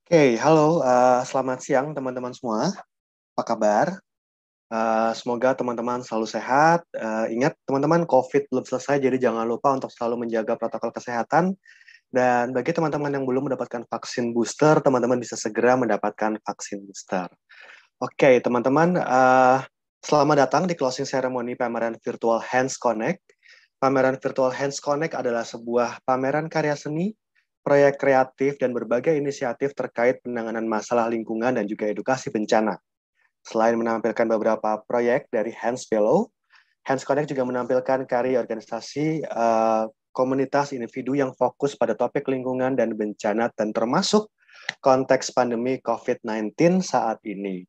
Halo, selamat siang teman-teman semua. Apa kabar? Semoga teman-teman selalu sehat. Ingat teman-teman, COVID belum selesai, jadi jangan lupa untuk selalu menjaga protokol kesehatan. Dan bagi teman-teman yang belum mendapatkan vaksin booster, teman-teman bisa segera mendapatkan vaksin booster. Teman-teman, selamat datang di closing ceremony pameran Virtual Hands Connect. Pameran Virtual Hands Connect adalah sebuah pameran karya seni, proyek kreatif, dan berbagai inisiatif terkait penanganan masalah lingkungan dan juga edukasi bencana. Selain menampilkan beberapa proyek dari Hands Fellow, Hands Connect juga menampilkan karya organisasi komunitas individu yang fokus pada topik lingkungan dan bencana dan termasuk konteks pandemi COVID-19 saat ini.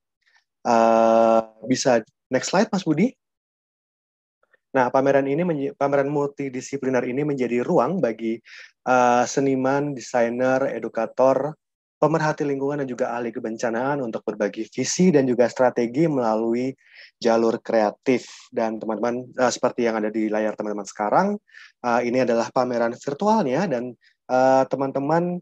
Bisa next slide, Mas Budi? Nah, pameran multidisipliner ini menjadi ruang bagi seniman, desainer, edukator, pemerhati lingkungan dan juga ahli kebencanaan untuk berbagi visi dan juga strategi melalui jalur kreatif. Dan teman-teman, seperti yang ada di layar teman-teman sekarang, ini adalah pameran virtualnya dan teman-teman,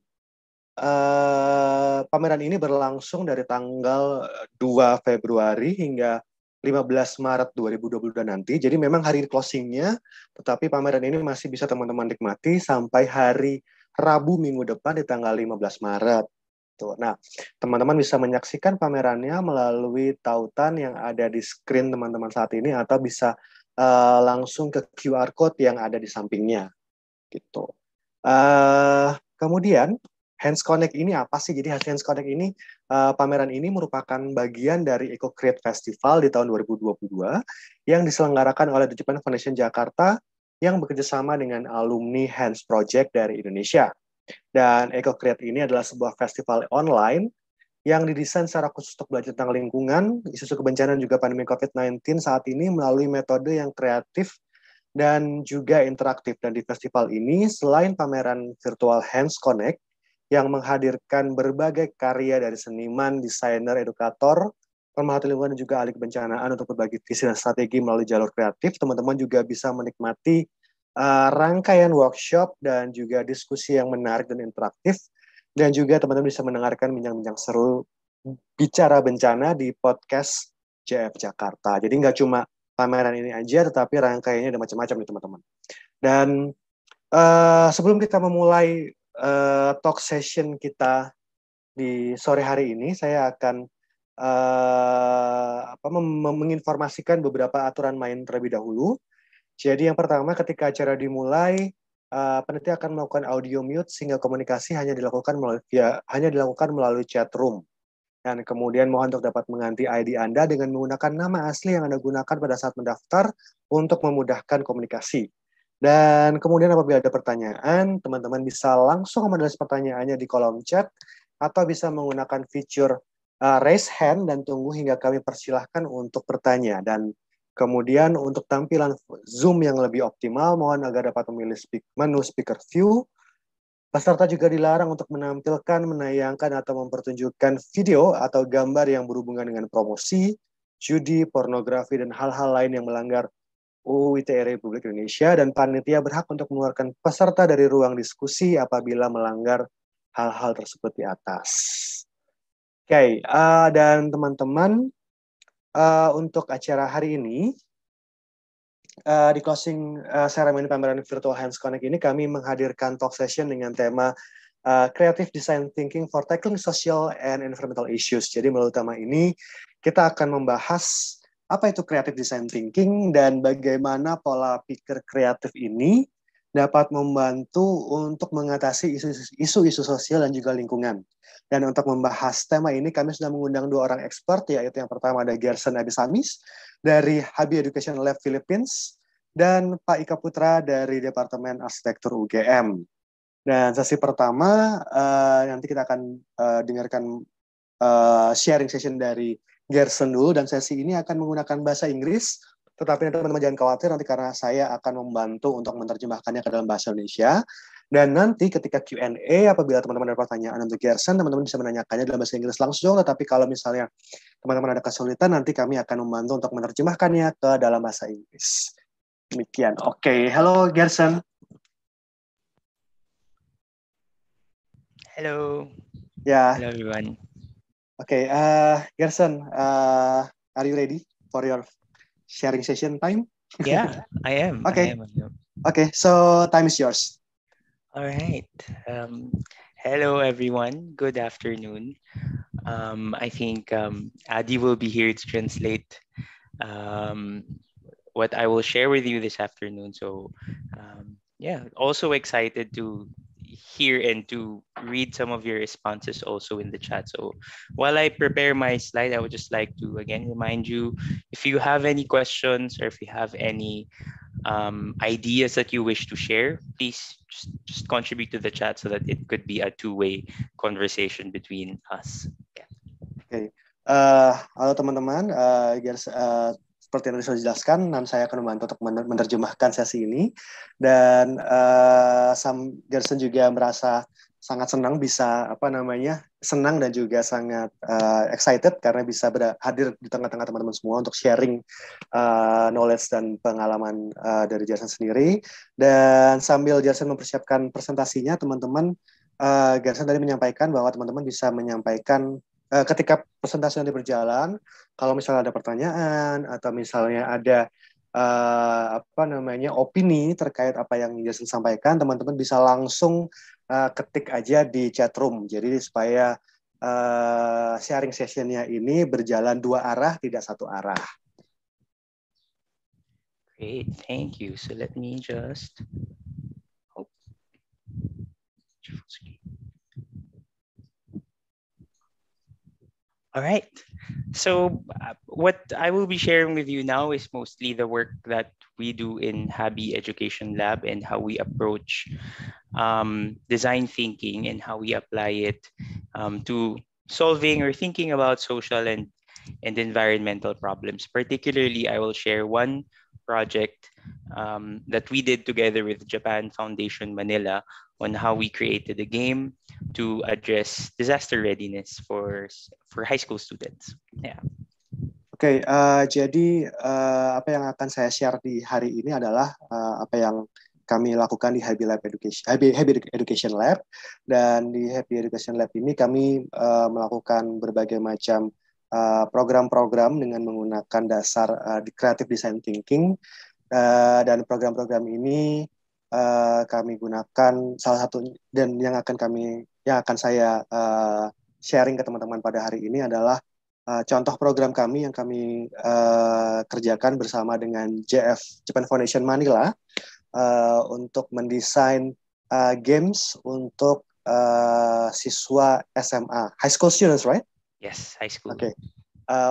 pameran ini berlangsung dari tanggal 2 Februari hingga 15 Maret 2022 nanti. Jadi memang hari closingnya, tetapi pameran ini masih bisa teman-teman nikmati sampai hari Rabu minggu depan di tanggal 15 Maret. Tuh. Nah, teman-teman bisa menyaksikan pamerannya melalui tautan yang ada di screen teman-teman saat ini atau bisa langsung ke QR code yang ada di sampingnya. Gitu. Kemudian Hands Connect ini apa sih? Jadi Hands Connect ini, pameran ini merupakan bagian dari Eco Create Festival di tahun 2022 yang diselenggarakan oleh The Japan Foundation Jakarta yang bekerjasama dengan alumni Hands Project dari Indonesia. Dan Eco Create ini adalah sebuah festival online yang didesain secara khusus untuk belajar tentang lingkungan, isu kebencanaan juga pandemi COVID-19 saat ini melalui metode yang kreatif dan juga interaktif. Dan di festival ini, selain pameran virtual Hands Connect, yang menghadirkan berbagai karya dari seniman, desainer, edukator, pemerhati lingkungan, dan juga ahli kebencanaan untuk berbagi visi dan strategi melalui jalur kreatif, teman-teman juga bisa menikmati rangkaian workshop dan juga diskusi yang menarik dan interaktif, dan juga teman-teman bisa mendengarkan bincang-bincang seru bicara bencana di podcast JF Jakarta. Jadi nggak cuma pameran ini aja, tetapi rangkaiannya ada macam-macam nih teman-teman. Dan sebelum kita memulai talk session kita di sore hari ini, saya akan menginformasikan beberapa aturan main terlebih dahulu. Jadi yang pertama, ketika acara dimulai, panitia akan melakukan audio mute sehingga komunikasi hanya dilakukan melalui chat room. Dan kemudian mohon untuk dapat mengganti ID Anda dengan menggunakan nama asli yang Anda gunakan pada saat mendaftar untuk memudahkan komunikasi. Dan kemudian apabila ada pertanyaan, teman-teman bisa langsung menulis pertanyaannya di kolom chat atau bisa menggunakan fitur raise hand dan tunggu hingga kami persilahkan untuk bertanya. Dan kemudian untuk tampilan Zoom yang lebih optimal, mohon agar dapat memilih menu speaker view. Peserta juga dilarang untuk menampilkan, menayangkan, atau mempertunjukkan video atau gambar yang berhubungan dengan promosi, judi, pornografi, dan hal-hal lain yang melanggar UU ITE Republik Indonesia, dan panitia berhak untuk mengeluarkan peserta dari ruang diskusi apabila melanggar hal-hal tersebut di atas. Dan teman-teman, untuk acara hari ini, di closing ceremony pameran Virtual Hands Connect ini kami menghadirkan talk session dengan tema Creative Design Thinking for Tackling Social and Environmental Issues. Jadi melalui tema ini kita akan membahas apa itu creative design thinking dan bagaimana pola pikir kreatif ini dapat membantu untuk mengatasi isu-isu sosial dan juga lingkungan. Dan untuk membahas tema ini kami sudah mengundang dua orang expert, yaitu yang pertama ada Gerson Abisamis dari Habi Education Lab Philippines dan Pak Ika Putra dari Departemen Arsitektur UGM. Dan sesi pertama nanti kita akan dengarkan sharing session dari Gerson dulu, dan sesi ini akan menggunakan bahasa Inggris, tetapi teman-teman jangan khawatir nanti karena saya akan membantu untuk menerjemahkannya ke dalam bahasa Indonesia. Dan nanti ketika Q&A, apabila teman-teman ada pertanyaan untuk Gerson, teman-teman bisa menanyakannya dalam bahasa Inggris langsung, tetapi kalau misalnya teman-teman ada kesulitan, nanti kami akan membantu untuk menerjemahkannya ke dalam bahasa Inggris. Demikian. Halo Gerson. Halo. Ya, Hello everyone. okay. Gerson, are you ready for your sharing session time? Yeah, I am. I Okay, am. I am. okay. So time is yours. All right. Hello everyone. Good afternoon. I think Adi will be here to translate um, what I will share with you this afternoon. So, yeah, also excited to hear and to read some of your responses also in the chat. So, while I prepare my slide, I would just like to again remind you, if you have any questions or if you have any ideas that you wish to share, please just contribute to the chat so that it could be a two-way conversation between us. Yeah. Oke, halo teman-teman. Seperti yang tadi sudah dijelaskan, dan saya akan membantu untuk menerjemahkan sesi ini. Dan Sam Gerson juga merasa sangat senang bisa senang dan juga sangat excited karena bisa hadir di tengah-tengah teman-teman semua untuk sharing knowledge dan pengalaman dari Gerson sendiri. Dan sambil Gerson mempersiapkan presentasinya, teman-teman, Gerson tadi menyampaikan bahwa teman-teman bisa menyampaikan ketika presentasi nanti berjalan, kalau misalnya ada pertanyaan atau misalnya ada opini terkait apa yang Jason sampaikan, teman-teman bisa langsung ketik aja di chat room. Jadi supaya sharing sessionnya ini berjalan dua arah, tidak satu arah. Great, thank you. So let me just All right. So what I will be sharing with you now is mostly the work that we do in Habi Education Lab and how we approach design thinking and how we apply it to solving or thinking about social and environmental problems. Particularly, I will share one project that we did together with Japan Foundation Manila on how we created a game to address disaster readiness for high school students. Yeah. Oke, jadi apa yang akan saya share di hari ini adalah apa yang kami lakukan di Happy Education Lab. Dan di Happy Education Lab ini kami melakukan berbagai macam program-program dengan menggunakan dasar creative design thinking. Dan program-program ini kami gunakan salah satu, dan yang akan saya sharing ke teman-teman pada hari ini adalah contoh program kami yang kami kerjakan bersama dengan Japan Foundation Manila untuk mendesain games untuk siswa SMA, high school students, right? Yes, high school. Oke,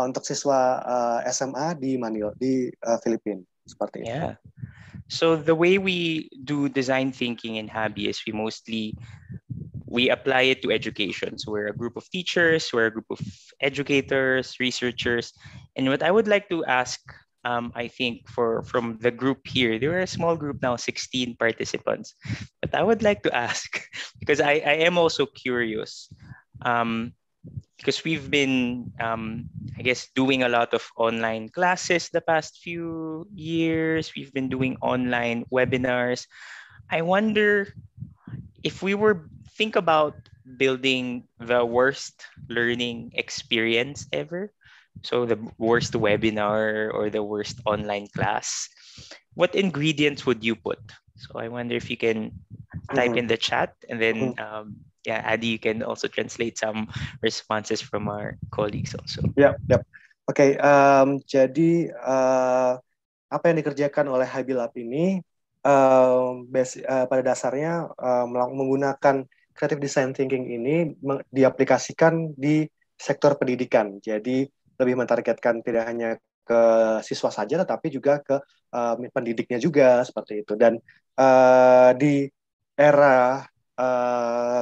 untuk siswa SMA di Manila, di Filipina, seperti itu. Yeah. So the way we do design thinking in Habi is we apply it to education. So we're a group of teachers, we're a group of educators, researchers. And what I would like to ask, I think from the group here, there are a small group now, 16 participants. But I would like to ask, because I am also curious, because we've been, I guess, doing a lot of online classes the past few years. We've been doing online webinars. I wonder if we were think about building the worst learning experience ever, so the worst webinar or the worst online class, what ingredients would you put? So I wonder if you can type in the chat, and then yeah, Adi, you can also translate some responses from our colleagues also. Yep. Oke, jadi apa yang dikerjakan oleh Habi Lab ini pada dasarnya menggunakan creative design thinking ini diaplikasikan di sektor pendidikan. Jadi lebih mentargetkan tidak hanya ke siswa saja, tetapi juga ke pendidiknya juga, seperti itu. Dan di era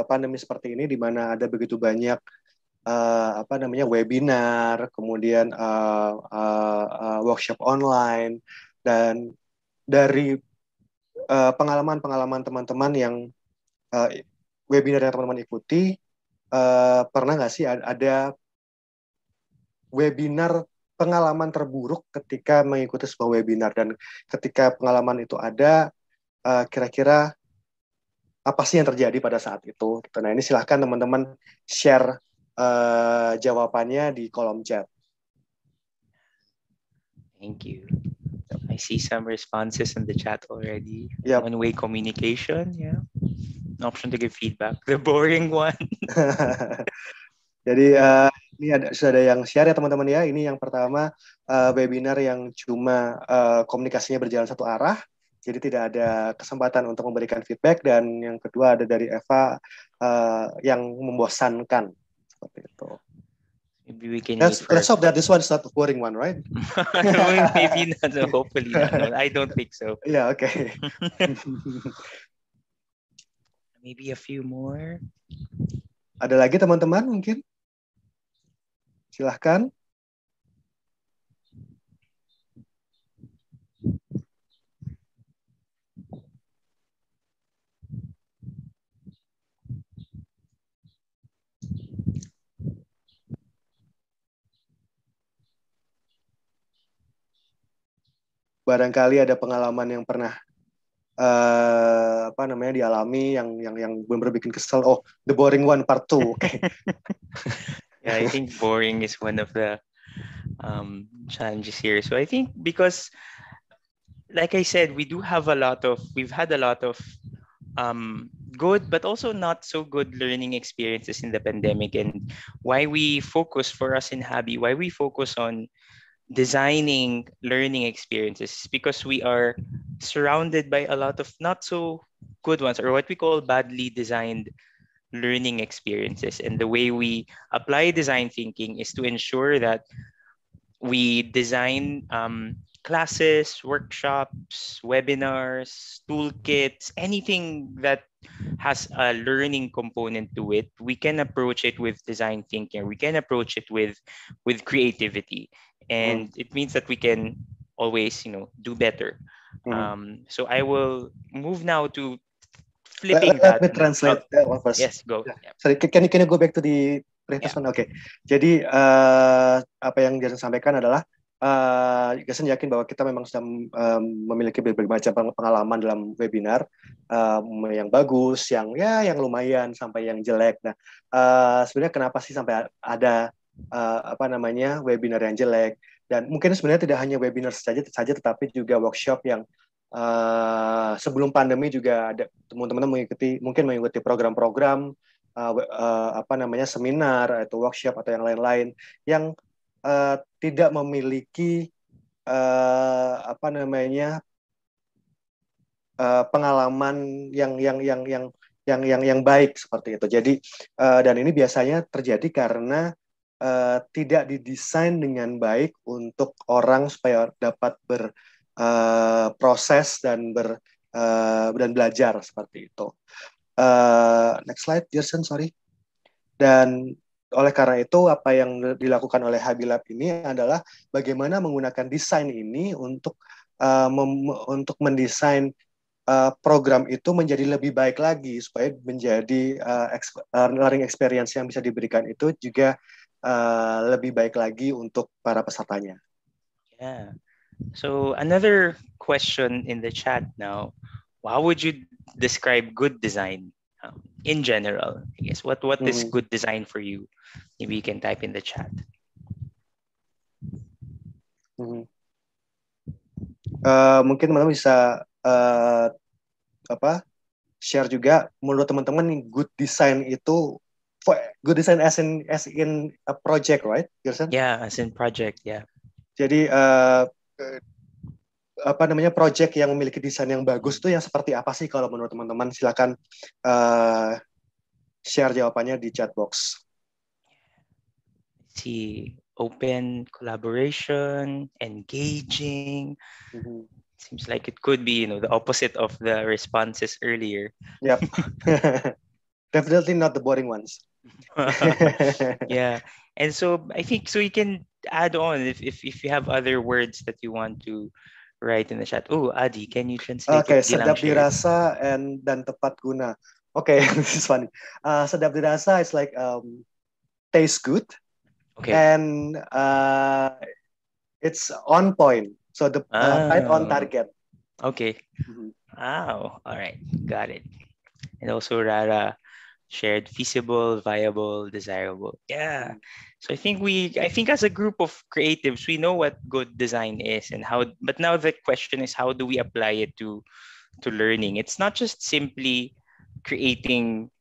pandemi seperti ini, di mana ada begitu banyak webinar, kemudian workshop online, dan dari pengalaman-pengalaman teman-teman yang webinar yang teman-teman ikuti, pernah nggak sih ada webinar pengalaman terburuk ketika mengikuti sebuah webinar? Dan ketika pengalaman itu ada, kira-kira apa sih yang terjadi pada saat itu. Gitu. Nah ini silahkan teman-teman share jawabannya di kolom chat. Thank you. I see some responses in the chat already. Yep. One-way communication, yeah. An option to give feedback. The boring one. Jadi ini sudah ada yang share ya teman-teman ya. Ini yang pertama webinar yang cuma komunikasinya berjalan satu arah. Jadi tidak ada kesempatan untuk memberikan feedback. Dan yang kedua ada dari Eva yang membosankan. Seperti itu. Maybe we can let's hope that this one is not a boring one, right? Maybe not. Hopefully not. No, I don't think so. Yeah, okay. Maybe a few more. Ada lagi teman-teman mungkin? Silahkan. Barangkali ada pengalaman yang pernah dialami yang benar-benar bikin kesel. Oh, the boring one part 2. Okay. Yeah, I think boring is one of the challenges here. So I think because, like I said, we've had a lot of good but also not so good learning experiences in the pandemic, and why we focus for us in Habi, why we focus on designing learning experiences, because we are surrounded by a lot of not so good ones, or what we call badly designed learning experiences. And the way we apply design thinking is to ensure that we design classes, workshops, webinars, toolkits, anything that has a learning component to it. We can approach it with design thinking. We can approach it with creativity. And it means that we can always, do better. So I will move now to flipping that. Let me translate that one first. Yes, go. Yeah. Sorry, can you go back to the previous one? Oke. Jadi apa yang Jason sampaikan adalah Jason yakin bahwa kita memang sudah memiliki berbagai macam pengalaman dalam webinar, yang bagus, yang lumayan, sampai yang jelek. Nah, sebenarnya kenapa sih sampai ada webinar yang jelek? Dan mungkin sebenarnya tidak hanya webinar saja, tetapi juga workshop yang sebelum pandemi juga ada teman-teman mengikuti program-program seminar atau workshop atau yang lain-lain yang tidak memiliki pengalaman yang baik seperti itu. Jadi dan ini biasanya terjadi karena tidak didesain dengan baik untuk orang supaya dapat berproses dan belajar seperti itu. Next slide, Jason, sorry. Dan oleh karena itu, apa yang dilakukan oleh Habi Lab ini adalah bagaimana menggunakan desain ini untuk mendesain program itu menjadi lebih baik lagi, supaya menjadi learning experience yang bisa diberikan itu juga lebih baik lagi untuk para pesertanya. Yeah. So another question in the chat now, how would you describe good design in general? I guess what is good design for you? Maybe you can type in the chat. Mungkin teman-teman bisa share juga menurut teman-teman good design itu, good design as in a project, right, Gerson? Yeah, as in project, yeah. Jadi project yang memiliki desain yang bagus itu yang seperti apa sih kalau menurut teman-teman? Silakan share jawabannya di chat box. See, open collaboration, engaging. Seems like it could be, the opposite of the responses earlier. Yep. Definitely not the boring ones. Yeah. And so I think you can add on if you have other words that you want to write in the chat. Oh, Adi, can you translate? Okay, sedap dirasa dan tepat guna. Okay, this is funny. Sedap dirasa is like tastes good. Okay. And it's on point. So the right on target. Okay. Wow. All right. Got it. And also Rara shared feasible, viable, desirable. Yeah. So I think as a group of creatives, we know what good design is and how, but now the question is, how do we apply it to learning? It's not just simply creating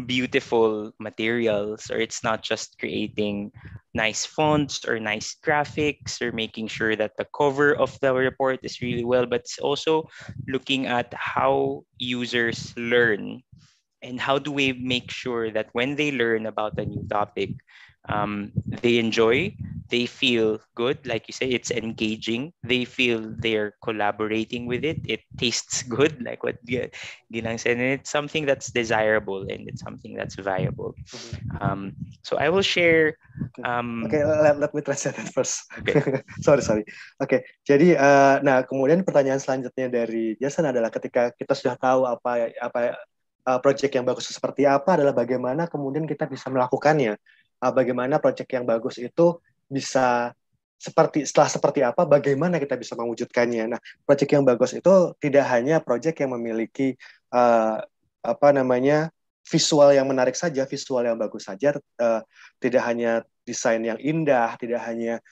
beautiful materials, or it's not just creating nice fonts or nice graphics or making sure that the cover of the report is really well, but it's also looking at how users learn, and how do we make sure that when they learn about a new topic, they enjoy, they feel good, like you say, it's engaging, they feel they're collaborating with it, it tastes good, like what Ginang said, and it's something that's desirable and it's something that's viable. So I will share. Okay, let me translate that first. Okay. sorry. Oke, jadi nah kemudian pertanyaan selanjutnya dari Jason adalah ketika kita sudah tahu apa project yang bagus seperti apa, adalah bagaimana kemudian kita bisa melakukannya. Bagaimana project yang bagus itu bisa seperti apa, bagaimana kita bisa mewujudkannya. Nah, project yang bagus itu tidak hanya project yang memiliki visual yang menarik saja, visual yang bagus saja, tidak hanya desain yang indah, tidak hanya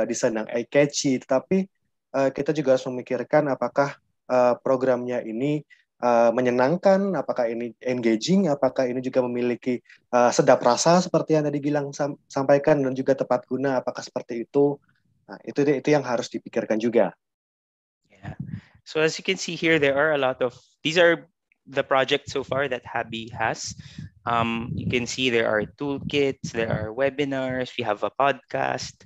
desain yang eye-catchy, tetapi kita juga harus memikirkan apakah programnya ini menyenangkan, apakah ini engaging, apakah ini juga memiliki sedap rasa seperti yang tadi Gilang sampaikan, dan juga tepat guna, apakah seperti itu. Nah, itu yang harus dipikirkan juga. Yeah. So as you can see here, there are a lot of, these are the projects so far that Habi has. You can see there are toolkits, there are webinars, we have a podcast.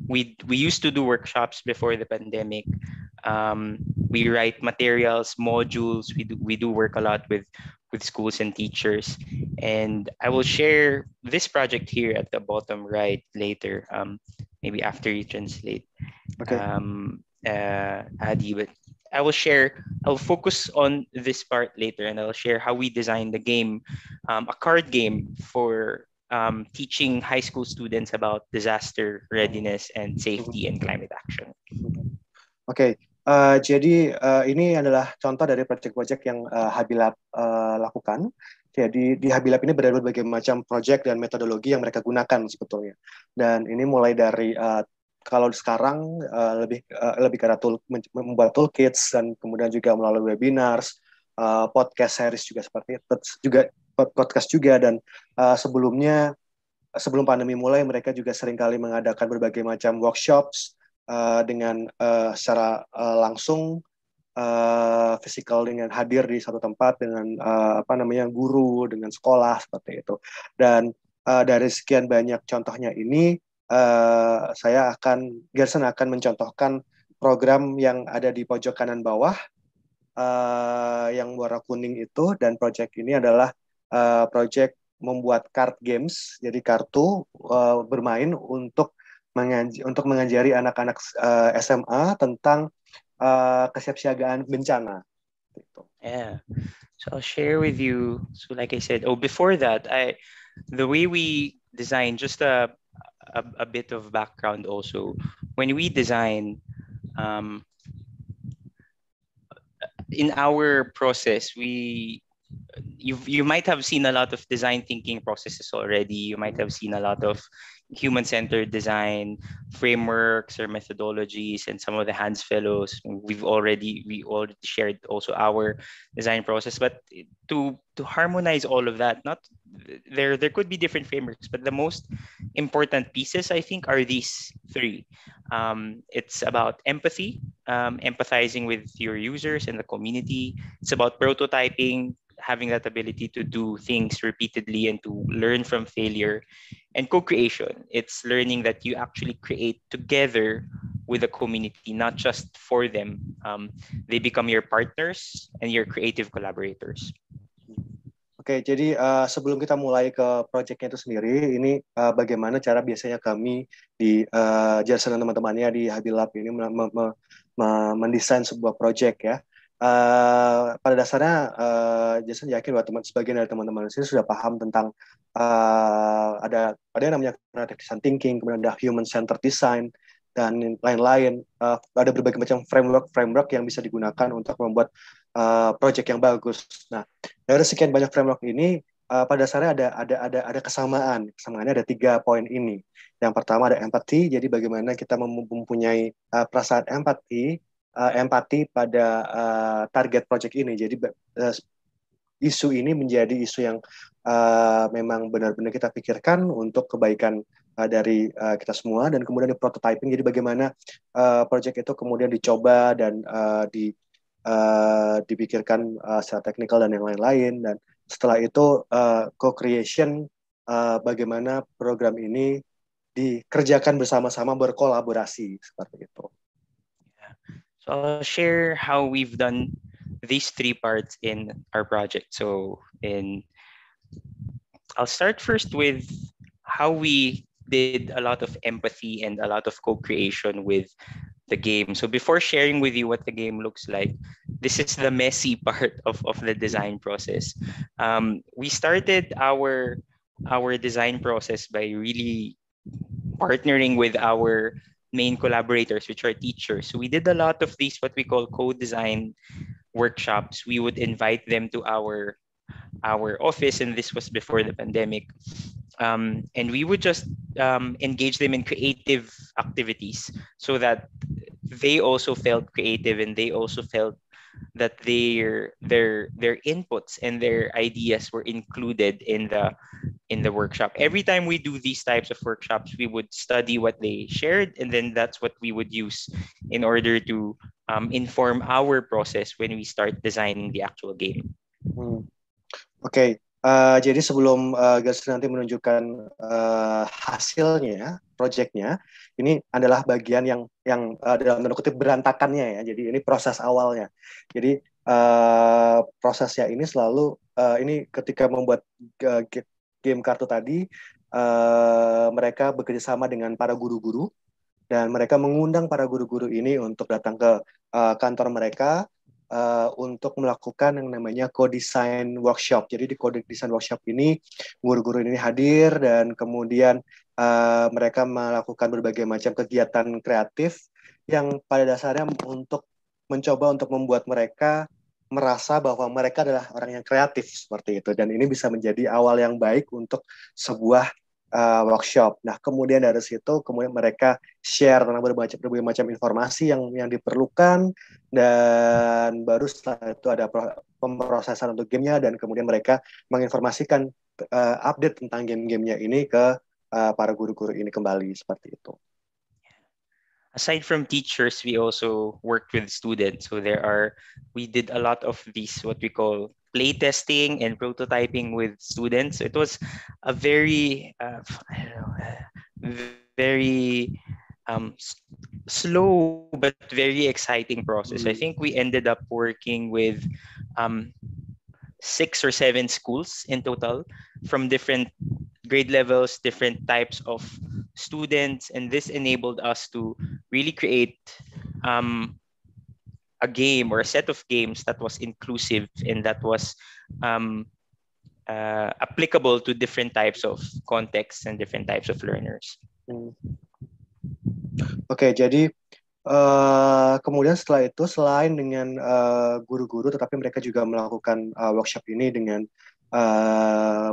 We used to do workshops before the pandemic. We write materials, modules. We do work a lot with schools and teachers. And I will share this project here at the bottom right later, maybe after you translate. Okay. Adi, but I'll focus on this part later, and I'll share how we designed the game, a card game for teaching high school students about disaster readiness and safety and climate action. Oke, jadi ini adalah contoh dari project-project yang Habilab lakukan. Jadi di Habilab ini berbagai macam project dan metodologi yang mereka gunakan sebetulnya. Dan ini mulai dari kalau sekarang lebih karena membuat toolkits, dan kemudian juga melalui webinars, podcast series juga seperti itu, juga podcast juga, dan sebelumnya sebelum pandemi mulai mereka juga seringkali mengadakan berbagai macam workshops dengan secara langsung, fisikal, dengan hadir di satu tempat dengan guru, dengan sekolah seperti itu. Dan dari sekian banyak contohnya ini, Gerson akan mencontohkan program yang ada di pojok kanan bawah, yang warna kuning itu, dan project ini adalah project membuat card games, jadi kartu bermain untuk mengajari anak-anak SMA tentang kesiapsiagaan bencana. Yeah, so I'll share with you. So like I said, before that, the way we design, just a bit of background also. When we design, in our process, you might have seen a lot of design thinking processes already. You might have seen a lot of human-centered design frameworks or methodologies, and some of the Hans Fellows. We already shared also our design process, but to harmonize all of that, there could be different frameworks, but the most important pieces, I think, are these three. It's about empathy, empathizing with your users and the community. It's about prototyping, having that ability to do things repeatedly and to learn from failure. And co-creation, it's learning that you actually create together with the community, not just for them. They become your partners and your creative collaborators. Oke, jadi sebelum kita mulai ke proyeknya itu sendiri, ini bagaimana cara biasanya kami di Jason dan teman-temannya di Habilab ini mendesain sebuah proyek ya. Pada dasarnya Jason yakin bahwa sebagian dari teman-teman di sini sudah paham tentang ada yang namanya creative design thinking, kemudian ada human centered design, dan lain-lain. Ada berbagai macam framework yang bisa digunakan untuk membuat project yang bagus. Nah, dari sekian banyak framework ini, pada dasarnya ada kesamaan. Kesamaannya ada 3 poin ini. Yang pertama ada empathy, jadi bagaimana kita mempunyai perasaan empati pada target project ini. Jadi isu ini menjadi isu yang memang benar-benar kita pikirkan untuk kebaikan dari kita semua, dan kemudian di prototyping. Jadi bagaimana project itu kemudian dicoba dan dipikirkan secara teknikal dan yang lain-lain, dan setelah itu co-creation, bagaimana program ini dikerjakan bersama-sama, berkolaborasi seperti itu. So I'll share how we've done these 3 parts in our project. So I'll start first with how we did a lot of empathy and a lot of co-creation with the game. So before sharing with you what the game looks like, this is the messy part of the design process. We started our design process by really partnering with our main collaborators, which are teachers. So we did a lot of these, what we call co-design workshops. We would invite them to our office, and this was before the pandemic. And we would just engage them in creative activities so that they also felt creative, and they also felt that their inputs and their ideas were included in the workshop. Every time we do these types of workshops, we would study what they shared, and then that's what we would use in order to inform our process when we start designing the actual game. Oke. Jadi sebelum Garsi nanti menunjukkan hasilnya, proyeknya, ini adalah bagian yang dalam tanda kutip berantakannya ya. Jadi ini proses awalnya. Jadi prosesnya ini selalu ini ketika membuat game kartu tadi, mereka bekerja sama dengan para guru-guru, dan mereka mengundang para guru-guru ini untuk datang ke kantor mereka untuk melakukan yang namanya co-design workshop. Jadi di co-design workshop ini guru-guru ini hadir, dan kemudian mereka melakukan berbagai macam kegiatan kreatif yang pada dasarnya untuk mencoba untuk membuat mereka merasa bahwa mereka adalah orang yang kreatif seperti itu, dan ini bisa menjadi awal yang baik untuk sebuah workshop. Nah, kemudian dari situ kemudian mereka share tentang berbagai macam informasi yang diperlukan, dan baru setelah itu ada pemrosesan untuk gamenya, dan kemudian mereka menginformasikan update tentang game-gamenya ini ke para guru-guru ini kembali seperti itu. Aside from teachers, we also worked with students. So we did a lot of these, what we call play testing and prototyping with students. It was a very, very slow but very exciting process. I think we ended up working with 6 or 7 schools in total, from different grade levels, different types of students, and this enabled us to really create a game or a set of games that was inclusive and that was applicable to different types of contexts and different types of learners. Oke, jadi kemudian setelah itu, selain dengan guru-guru, tetapi mereka juga melakukan workshop ini dengan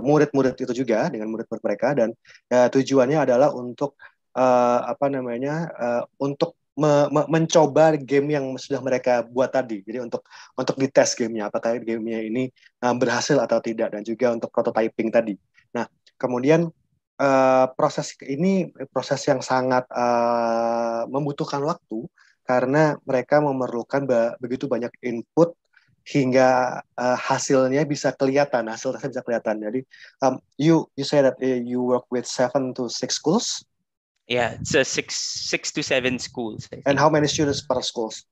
murid-murid itu juga, dengan murid-murid mereka, dan tujuannya adalah untuk untuk mencoba game yang sudah mereka buat tadi. Jadi untuk dites gamenya, apakah gamenya ini berhasil atau tidak, dan juga untuk prototyping tadi. Nah, kemudian proses ini proses yang sangat membutuhkan waktu, karena mereka memerlukan begitu banyak input hingga hasilnya bisa kelihatan. Jadi you say that you work with 7 to 6 schools. Yeah, it's 6 to 7 schools. And how many students per schools?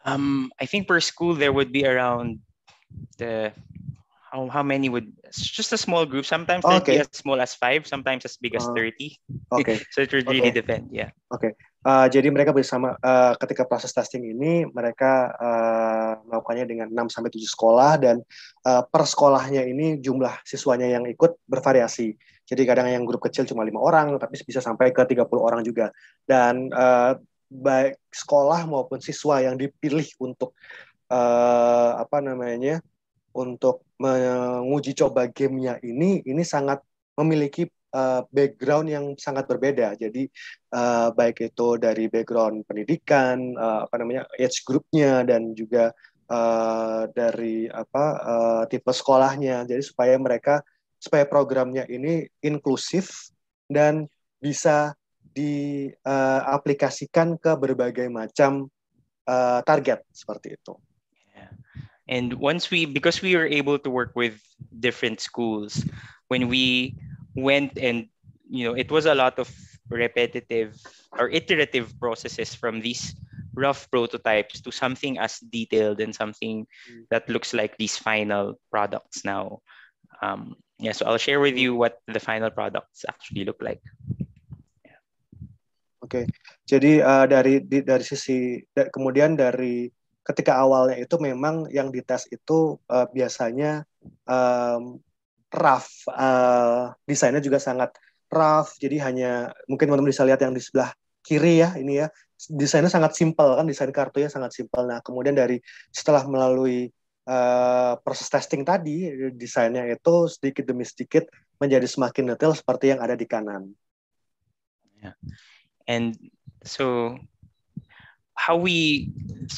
I think per school there would be around how many would, just a small group. Sometimes there'd be as small as 5, sometimes as big as 30. Okay. So it would really depend. Yeah. Okay. Jadi mereka bersama ketika proses testing ini, mereka melakukannya dengan 6 sampai 7 sekolah, dan per sekolahnya ini jumlah siswanya yang ikut bervariasi. Jadi kadang yang grup kecil cuma 5 orang, tapi bisa sampai ke 30 orang juga. Dan baik sekolah maupun siswa yang dipilih untuk apa namanya, untuk menguji coba gamenya ini sangat memiliki background yang sangat berbeda. Jadi baik itu dari background pendidikan, apa namanya, age groupnya, dan juga dari apa tipe sekolahnya. Jadi supaya programnya ini inklusif dan bisa diaplikasikan ke berbagai macam target seperti itu. Yeah. And because we were able to work with different schools, when we went and, it was a lot of repetitive or iterative processes from these rough prototypes to something as detailed and something that looks like these final products now. So I'll share with you what the final products actually look like. Oke, jadi dari sisi kemudian dari ketika awalnya itu memang yang dites itu biasanya rough, desainnya juga sangat rough. Jadi hanya mungkin teman-teman bisa lihat yang di sebelah kiri ya, ini ya, desainnya sangat simpel kan, desain kartunya sangat simpel. Nah kemudian setelah melalui proses testing tadi, desainnya itu sedikit demi sedikit menjadi semakin detail seperti yang ada di kanan. Yeah. And so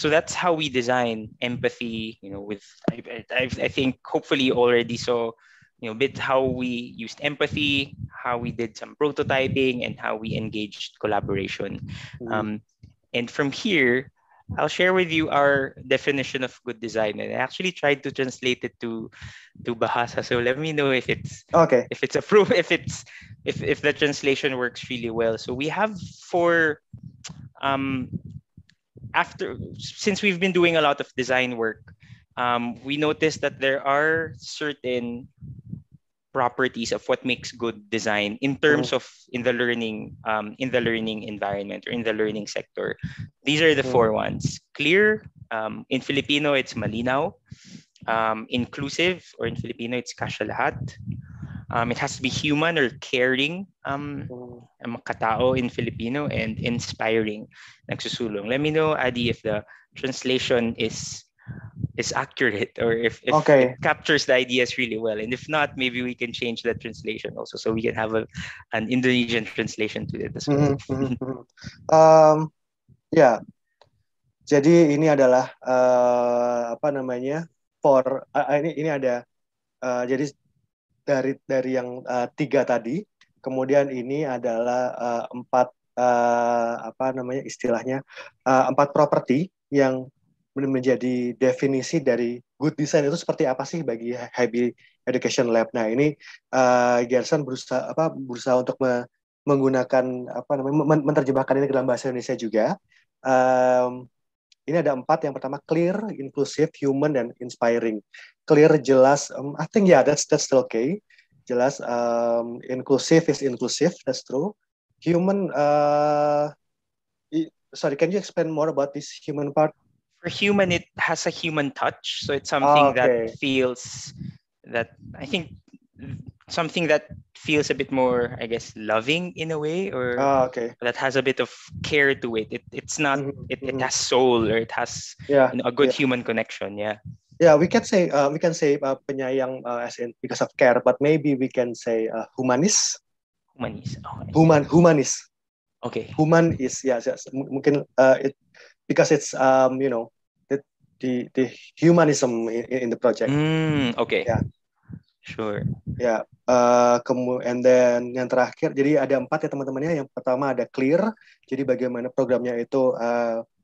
that's how we design empathy, with I think hopefully already saw, a bit how we used empathy, how we did some prototyping, and how we engaged collaboration. And from here, I'll share with you our definition of good design. And I actually tried to translate it to Bahasa. So let me know if it's okay. If it's approved, if the translation works really well. So we have since we've been doing a lot of design work, we noticed that there are certain properties of what makes good design in terms of in the learning environment or in the learning sector. These are the four ones. Clear, in Filipino it's malinaw. Inclusive, or in Filipino it's kasya lahat. It has to be human or caring, makatao in Filipino, and inspiring, nagsusulong. Let me know, Adi, if the translation is accurate, or if it captures the ideas really well. And if not, maybe we can change that translation also, so we can have an Indonesian translation to it as well. Ya, jadi ini adalah apa namanya, ini ada jadi dari yang 3 tadi, kemudian ini adalah 4 apa namanya istilahnya 4 properti yang menjadi definisi dari good design itu seperti apa sih bagi Happy Education Lab. Nah ini Gerson berusaha untuk menggunakan apa namanya menerjemahkan ini ke dalam bahasa Indonesia juga. Ini ada 4. Yang pertama clear, inclusive, human, dan inspiring. Clear, jelas, I think that's still okay. Jelas, inclusive is inclusive, that's true. Human, sorry, can you explain more about this human part? For human, it has a human touch, so it's something that feels that I think something that feels a bit more, I guess, loving in a way, or that has a bit of care to it. It's not. It has soul, or it has a good human connection. Yeah. Yeah, we can say penyayang as in because of care, but maybe we can say humanis. Humanis. Oh, humanis. Okay. Human is mungkin because it's the humanism in the project. Okay. Yeah. Sure. Ya, and then yang terakhir, jadi ada 4 ya teman-temannya. Yang pertama ada clear, jadi bagaimana programnya itu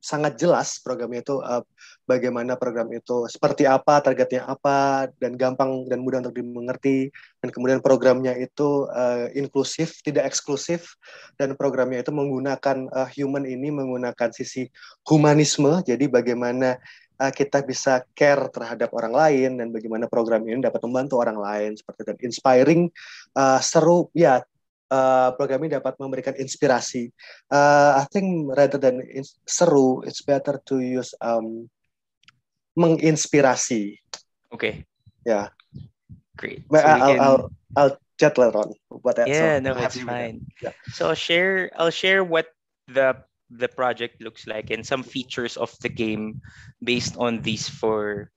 sangat jelas, programnya itu bagaimana program itu seperti apa, targetnya apa, dan gampang dan mudah untuk dimengerti. Dan kemudian programnya itu inklusif, tidak eksklusif, dan programnya itu menggunakan human ini menggunakan sisi humanisme, jadi bagaimana kita bisa care terhadap orang lain dan bagaimana program ini dapat membantu orang lain seperti itu. Inspiring, seru ya, program ini dapat memberikan inspirasi. I think rather than seru, it's better to use menginspirasi. Okay. Yeah. Great. So I'll chat later on. Yeah, no, it's fine. Yeah. So I'll share what the the project looks like and some features of the game based on these four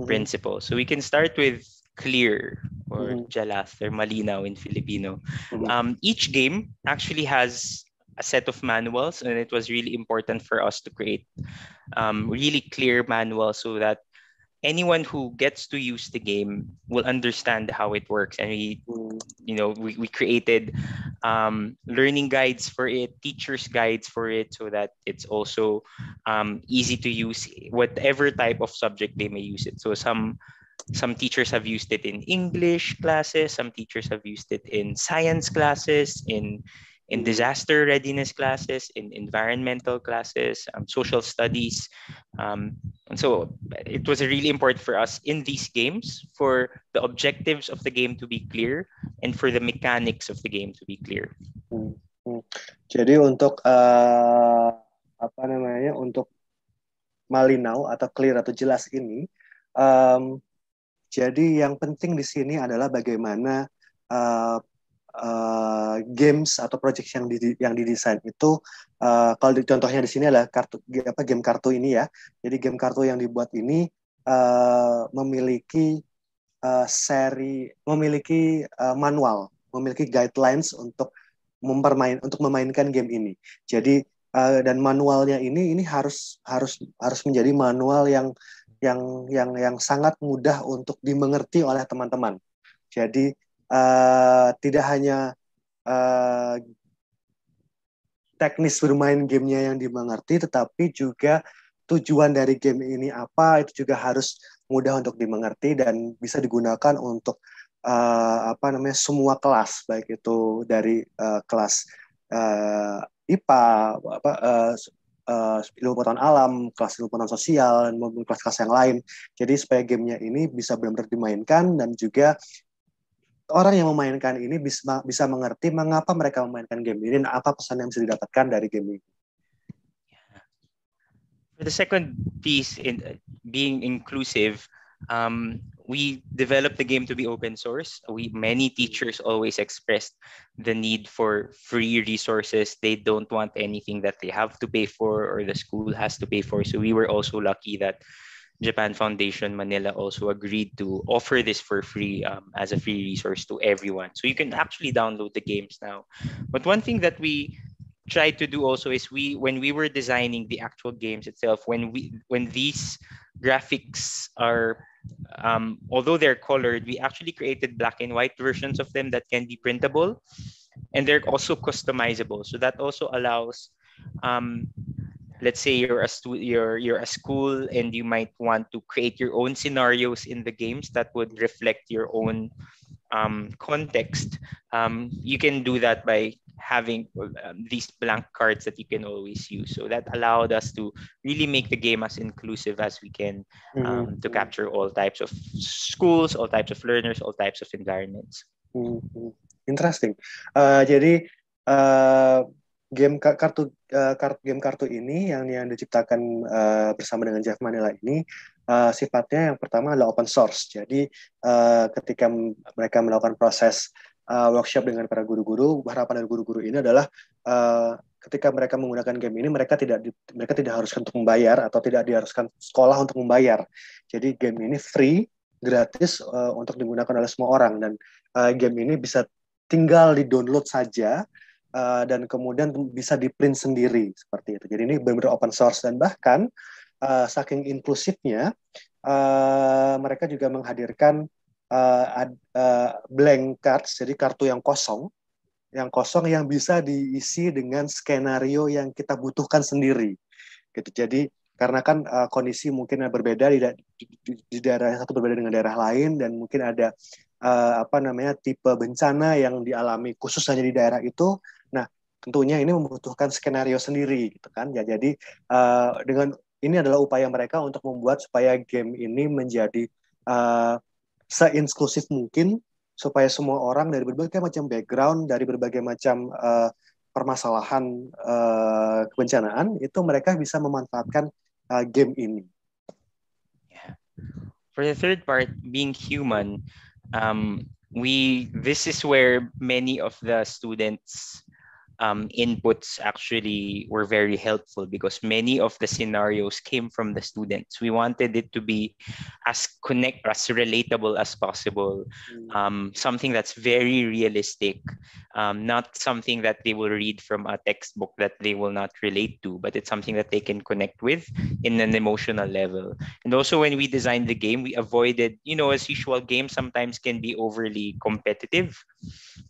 principles. So we can start with clear or jelas or malinaw in Filipino. Each game actually has a set of manuals, and it was really important for us to create really clear manuals so that anyone who gets to use the game will understand how it works. And we created learning guides for it, teachers guides for it, so that it's also easy to use whatever type of subject they may use it. So some teachers have used it in English classes, some teachers have used it in science classes, in disaster readiness classes, in environmental classes, social studies. And so it was really important for us in these games for the objectives of the game to be clear and for the mechanics of the game to be clear. Jadi untuk untuk malinaw atau clear atau jelas ini, jadi yang penting di sini adalah bagaimana games atau project yang didesain itu, kalau contohnya di sini adalah game kartu ini ya. Jadi game kartu yang dibuat ini memiliki manual, memiliki guidelines untuk memainkan game ini. Jadi dan manualnya ini harus menjadi manual yang sangat mudah untuk dimengerti oleh teman-teman. Jadi tidak hanya teknis bermain gamenya yang dimengerti, tetapi juga tujuan dari game ini apa, itu juga harus mudah untuk dimengerti dan bisa digunakan untuk semua kelas, baik itu dari kelas IPA, ilmu pengetahuan alam, kelas ilmu pengetahuan sosial, dan maupun kelas-kelas yang lain. Jadi supaya gamenya ini bisa benar-benar dimainkan dan juga orang yang memainkan ini bisa mengerti mengapa mereka memainkan game ini dan apa pesan yang bisa didapatkan dari game ini. For the second piece in being inclusive, we developed the game to be open source. Many teachers always expressed the need for free resources. They don't want anything that they have to pay for or the school has to pay for. So we were also lucky that Japan Foundation Manila also agreed to offer this for free as a free resource to everyone. So you can actually download the games now. But one thing that we tried to do also is when we were designing the actual games itself, when these graphics are although they're colored, we actually created black and white versions of them that can be printable, and they're also customizable. So that also allows let's say you're a school and you might want to create your own scenarios in the games that would reflect your own context. You can do that by having these blank cards that you can always use. So that allowed us to really make the game as inclusive as we can, to capture all types of schools, all types of learners, all types of environments. Interesting. Jadi game kartu ini yang diciptakan bersama dengan Jeff Manila ini sifatnya yang pertama adalah open source. Jadi ketika mereka melakukan proses workshop dengan para guru-guru, harapan dari guru-guru ini adalah ketika mereka menggunakan game ini mereka tidak diharuskan untuk membayar atau tidak diharuskan sekolah untuk membayar. Jadi game ini free, gratis untuk digunakan oleh semua orang, dan game ini bisa tinggal di-download saja. Dan kemudian bisa di-print sendiri seperti itu. Jadi ini benar-benar open source, dan bahkan saking inklusifnya mereka juga menghadirkan blank cards, jadi kartu yang kosong yang bisa diisi dengan skenario yang kita butuhkan sendiri. Gitu. Jadi karena kan kondisi mungkin berbeda di daerah satu berbeda dengan daerah lain, dan mungkin ada tipe bencana yang dialami khusus hanya di daerah itu. Nah, tentunya ini membutuhkan skenario sendiri, gitu kan? Ya, jadi dengan ini adalah upaya mereka untuk membuat supaya game ini menjadi se-inklusif mungkin, supaya semua orang dari berbagai macam background, dari berbagai macam permasalahan kebencanaan itu mereka bisa memanfaatkan game ini. Yeah. For the third part, being human. This is where many of the students inputs actually were very helpful because many of the scenarios came from the students. We wanted it to be as relatable as possible, something that's very realistic, not something that they will read from a textbook that they will not relate to, but it's something that they can connect with in an emotional level. And also when we designed the game, we avoided, as usual, games sometimes can be overly competitive.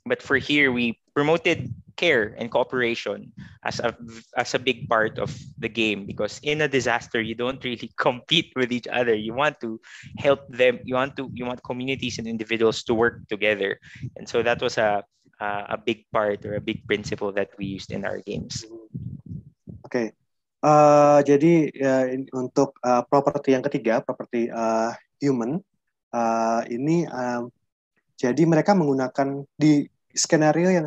But for here, we promoted care and cooperation as a big part of the game, because in a disaster you don't really compete with each other. You want to help them. You want communities and individuals to work together. And so that was a big part or a big principle that we used in our games. Oke. Jadi untuk properti yang ketiga, properti human, ini jadi mereka menggunakan di skenario yang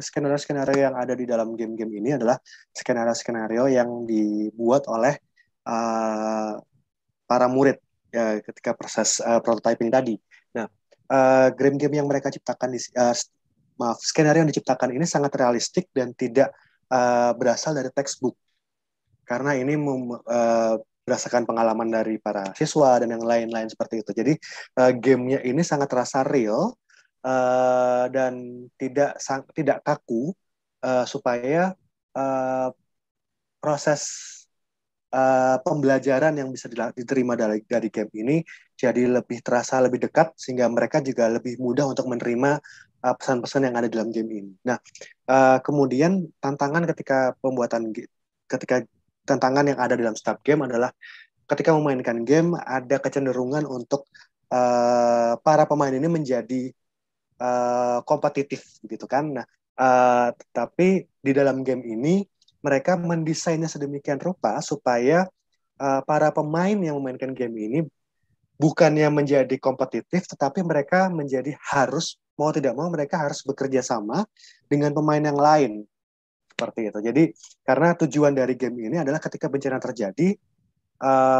ada di dalam game-game ini adalah skenario yang dibuat oleh para murid ya, ketika proses prototyping tadi. Nah, game-game yang mereka ciptakan skenario yang diciptakan ini sangat realistik dan tidak berasal dari textbook, karena ini berdasarkan pengalaman dari para siswa dan yang lain-lain seperti itu. Jadi gamenya ini sangat terasa real dan tidak kaku, supaya proses pembelajaran yang bisa diterima dari game ini jadi lebih terasa lebih dekat, sehingga mereka juga lebih mudah untuk menerima pesan-pesan yang ada dalam game ini. Nah, kemudian tantangan tantangan yang ada dalam setiap game adalah ketika memainkan game ada kecenderungan untuk para pemain ini menjadi kompetitif gitu kan. Nah, tapi di dalam game ini mereka mendesainnya sedemikian rupa supaya para pemain yang memainkan game ini bukannya menjadi kompetitif, tetapi mereka menjadi mau tidak mau mereka harus bekerja sama dengan pemain yang lain seperti itu. Jadi karena tujuan dari game ini adalah ketika bencana terjadi,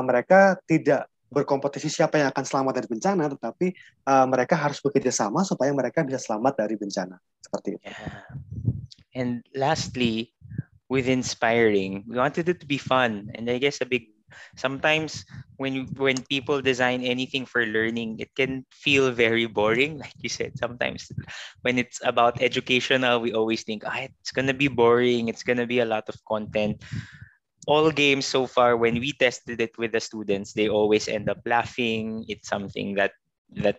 mereka tidak berkompetisi siapa yang akan selamat dari bencana, tetapi mereka harus bekerja sama supaya mereka bisa selamat dari bencana seperti itu. Yeah. And lastly, with inspiring, we wanted it to be fun, and I guess sometimes when people design anything for learning, it can feel very boring. Like you said, sometimes when it's about educational, we always think, it's gonna be boring. It's gonna be a lot of content. All games so far, when we tested it with the students, they always end up laughing. It's something that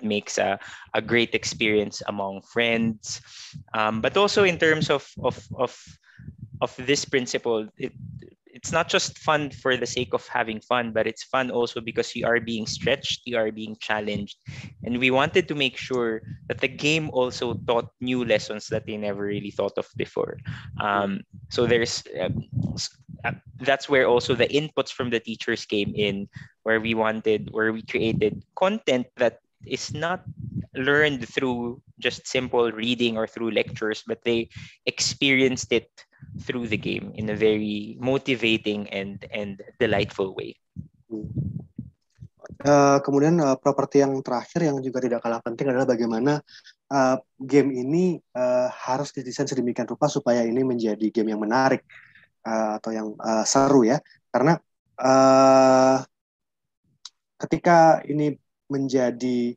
makes a great experience among friends. But also in terms of this principle, it's not just fun for the sake of having fun, but it's fun also because you are being stretched, you are being challenged. And we wanted to make sure that the game also taught new lessons that they never really thought of before. So there's that's where also the inputs from the teachers came in, where we created content that is not learned through just simple reading or through lectures, but they experienced it through the game in a very motivating and delightful way. Kemudian properti yang terakhir yang juga tidak kalah penting adalah bagaimana game ini harus didesain sedemikian rupa supaya ini menjadi game yang menarik atau yang seru ya. Karena ketika ini menjadi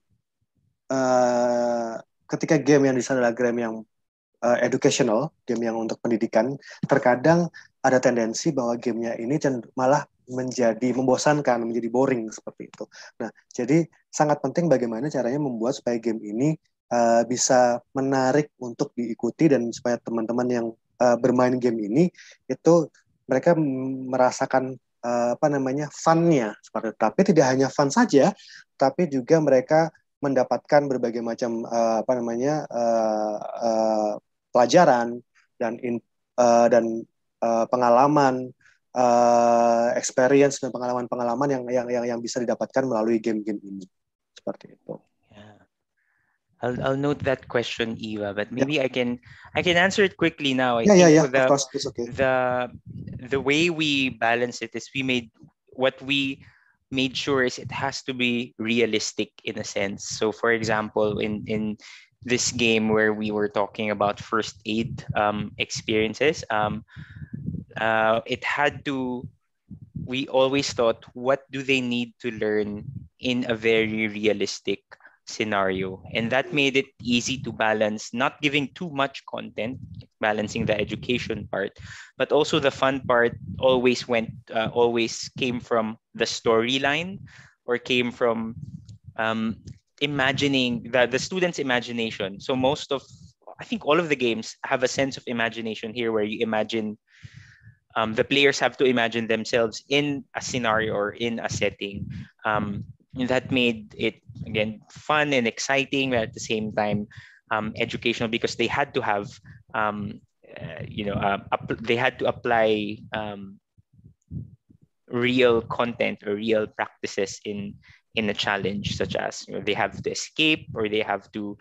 ketika game yang desain adalah game yang educational, game yang untuk pendidikan, terkadang ada tendensi bahwa gamenya ini malah menjadi membosankan, menjadi boring seperti itu. Nah, jadi sangat penting bagaimana caranya membuat supaya game ini bisa menarik untuk diikuti, dan supaya teman-teman yang bermain game ini itu mereka merasakan fun-nya seperti itu. Tapi tidak hanya fun saja, tapi juga mereka mendapatkan berbagai macam pelajaran dan pengalaman, experience dan pengalaman yang bisa didapatkan melalui game-game ini seperti itu. Yeah. I'll note that question, Eva, but maybe I can answer it quickly now. I think of course, it's okay. The way we balance it is we made sure is it has to be realistic in a sense. So for example, in this game where we were talking about first aid experiences, it had to, we always thought, what do they need to learn in a very realistic scenario? And that made it easy to balance, not giving too much content, balancing the education part, but also the fun part always came from the storyline, or came from imagining the students' imagination. So I think all of the games have a sense of imagination here, where you imagine, the players have to imagine themselves in a scenario or in a setting. That made it, again, fun and exciting, but at the same time educational, because they had to have, they had to apply real content or real practices in a challenge, such as, they have to escape, or they have to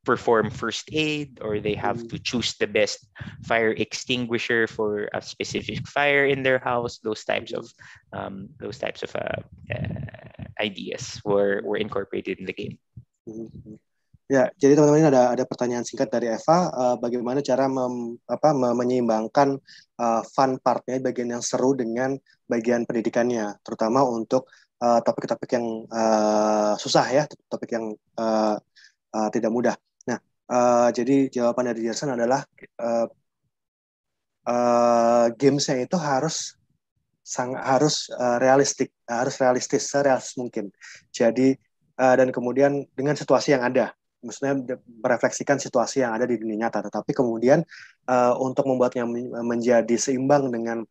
perform first aid, or they have to choose the best fire extinguisher for a specific fire in their house. Those types of ideas were incorporated in the game. Ya, jadi teman-teman, ini ada pertanyaan singkat dari Eva, bagaimana cara menyeimbangkan fun partnya, bagian yang seru, dengan bagian pendidikannya, terutama untuk topik-topik yang susah ya, topik yang tidak mudah. Nah, jadi jawaban dari Jerson adalah gamesnya itu harus realistis, serealistis mungkin. Jadi dan kemudian dengan situasi yang ada, maksudnya merefleksikan situasi yang ada di dunia nyata, tetapi kemudian untuk membuatnya menjadi seimbang dengan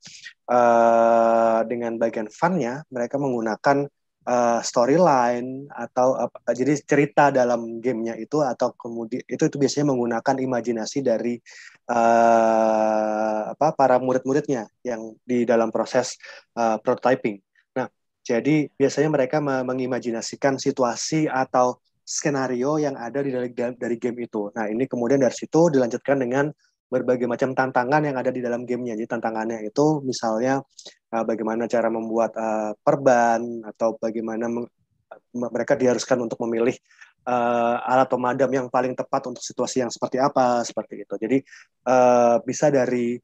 bagian fun-nya, mereka menggunakan storyline atau jadi cerita dalam gamenya itu, atau kemudian itu biasanya menggunakan imajinasi dari para murid-muridnya yang di dalam proses prototyping. Nah, jadi biasanya mereka mengimajinasikan situasi atau skenario yang ada dari game itu. Nah, ini kemudian dari situ dilanjutkan dengan berbagai macam tantangan yang ada di dalam gamenya. Jadi tantangannya itu misalnya bagaimana cara membuat perban, atau bagaimana mereka diharuskan untuk memilih alat pemadam yang paling tepat untuk situasi yang seperti apa, seperti itu. Jadi bisa dari,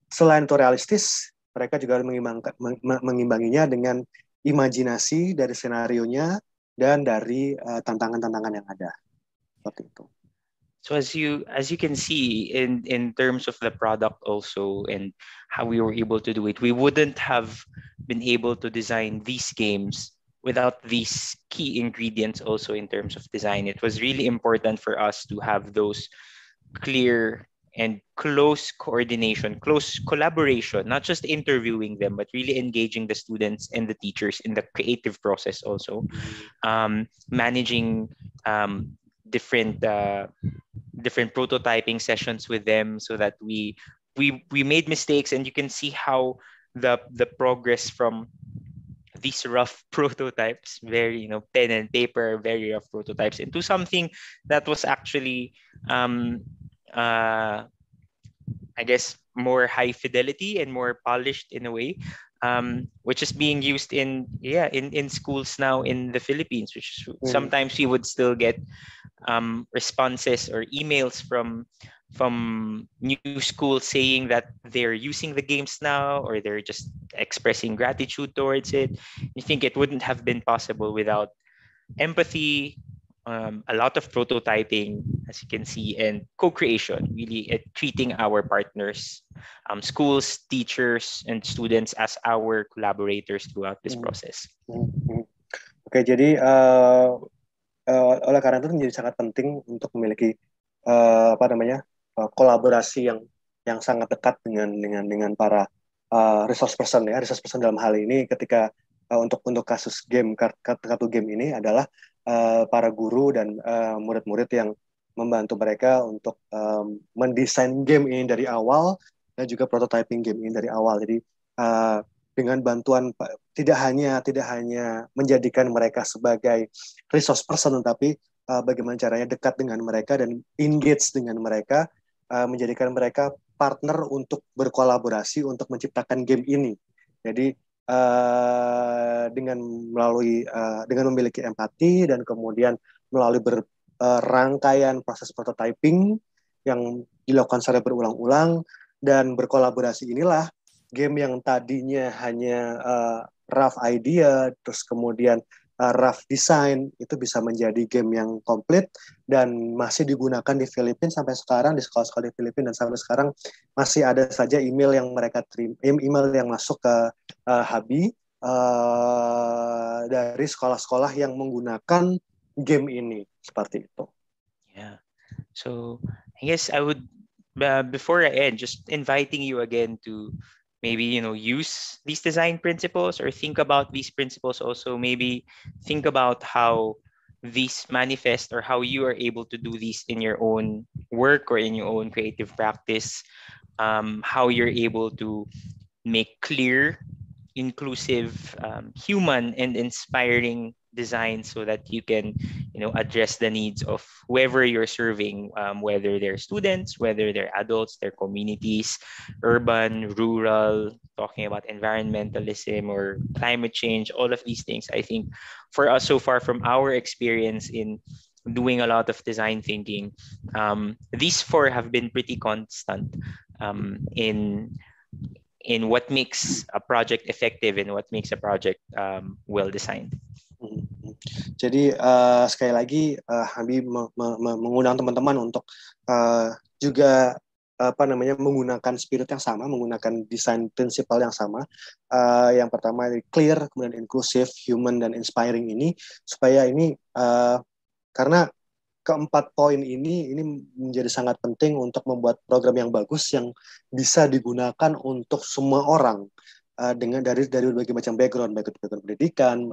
selain itu realistis, mereka juga mengimbanginya dengan imajinasi dari senarionya dan dari tantangan-tantangan yang ada, seperti itu. So as you can see in terms of the product also, and how we were able to do it, we wouldn't have been able to design these games without these key ingredients also in terms of design. It was really important for us to have those clear and close coordination, close collaboration, not just interviewing them, but really engaging the students and the teachers in the creative process also, managing different prototyping sessions with them, so that we made mistakes, and you can see how the progress from these rough prototypes, very pen and paper, very rough prototypes, into something that was actually I guess more high fidelity and more polished in a way, which is being used in schools now in the Philippines, which sometimes we would still get responses or emails from new schools saying that they're using the games now, or they're just expressing gratitude towards it. I think it wouldn't have been possible without empathy, a lot of prototyping, as you can see, and co-creation, really treating our partners, schools, teachers, and students as our collaborators throughout this process. Oke, jadi oleh karena itu menjadi sangat penting untuk memiliki kolaborasi yang sangat dekat dengan para resource person ya. Resource person dalam hal ini ketika untuk kasus game kartu game ini adalah para guru dan murid-murid yang membantu mereka untuk mendesain game ini dari awal, dan juga prototyping game ini dari awal. Jadi dengan bantuan tidak hanya menjadikan mereka sebagai resource person, tapi bagaimana caranya dekat dengan mereka dan engage dengan mereka, menjadikan mereka partner untuk berkolaborasi untuk menciptakan game ini. Jadi dengan memiliki empati dan kemudian melalui rangkaian proses prototyping yang dilakukan secara berulang-ulang dan berkolaborasi inilah game yang tadinya hanya rough idea, terus kemudian rough design, itu bisa menjadi game yang komplit dan masih digunakan di Filipina sampai sekarang, di sekolah-sekolah di Filipina, dan sampai sekarang masih ada saja email yang mereka terima, email yang masuk ke Habi dari sekolah-sekolah yang menggunakan game ini, seperti itu. Yeah. So I guess I would, before I end, just inviting you again to maybe, use these design principles or think about these principles also. Maybe think about how these manifest or how you are able to do these in your own work or in your own creative practice. How you're able to make clear, inclusive, human, and inspiring design so that you can address the needs of whoever you're serving, whether they're students, whether they're adults, their communities, urban, rural, talking about environmentalism or climate change, all of these things. I think for us so far, from our experience in doing a lot of design thinking, these four have been pretty constant in what makes a project effective and what makes a project well designed. Jadi sekali lagi Habib mengundang teman-teman untuk juga menggunakan spirit yang sama, menggunakan desain prinsipal yang sama. Yang pertama clear, kemudian inklusif, human, dan inspiring ini, supaya ini karena keempat poin ini menjadi sangat penting untuk membuat program yang bagus yang bisa digunakan untuk semua orang dengan dari berbagai macam background, baik itu background pendidikan,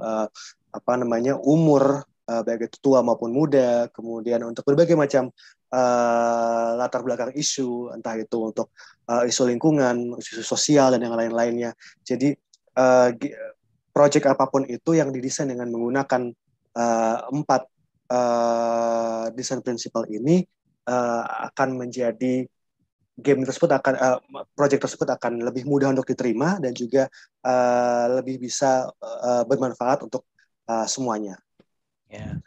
umur, baik itu tua maupun muda, kemudian untuk berbagai macam latar belakang isu, entah itu untuk isu lingkungan, isu sosial, dan yang lain-lainnya. Jadi project apapun itu yang didesain dengan menggunakan empat desain prinsipal ini akan menjadi project tersebut akan lebih mudah untuk diterima dan juga lebih bisa bermanfaat untuk semuanya. Yeah.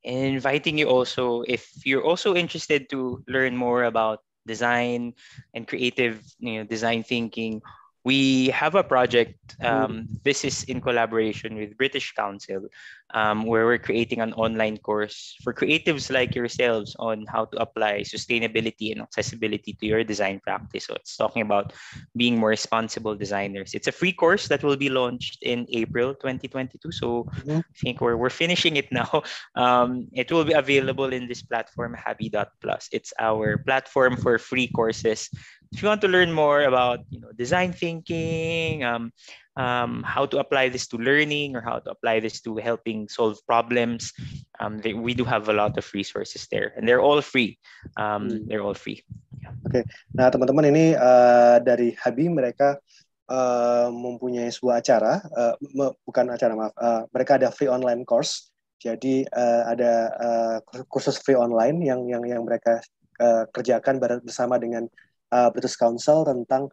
And inviting you also, if you're also interested to learn more about design and creative design thinking, we have a project. This is in collaboration with British Council, where we're creating an online course for creatives like yourselves on how to apply sustainability and accessibility to your design practice. So it's talking about being more responsible designers. It's a free course that will be launched in April 2022. So I think we're finishing it now. It will be available in this platform, Habi.plus. It's our platform for free courses. If you want to learn more about design thinking, how to apply this to learning or how to apply this to helping solve problems, we do have a lot of resources there, and they're all free. They're all free. Oke. Nah, teman-teman, ini dari Habi, mereka mempunyai sebuah acara, mereka ada free online course. Jadi ada kursus free online yang mereka kerjakan bersama dengan British Council tentang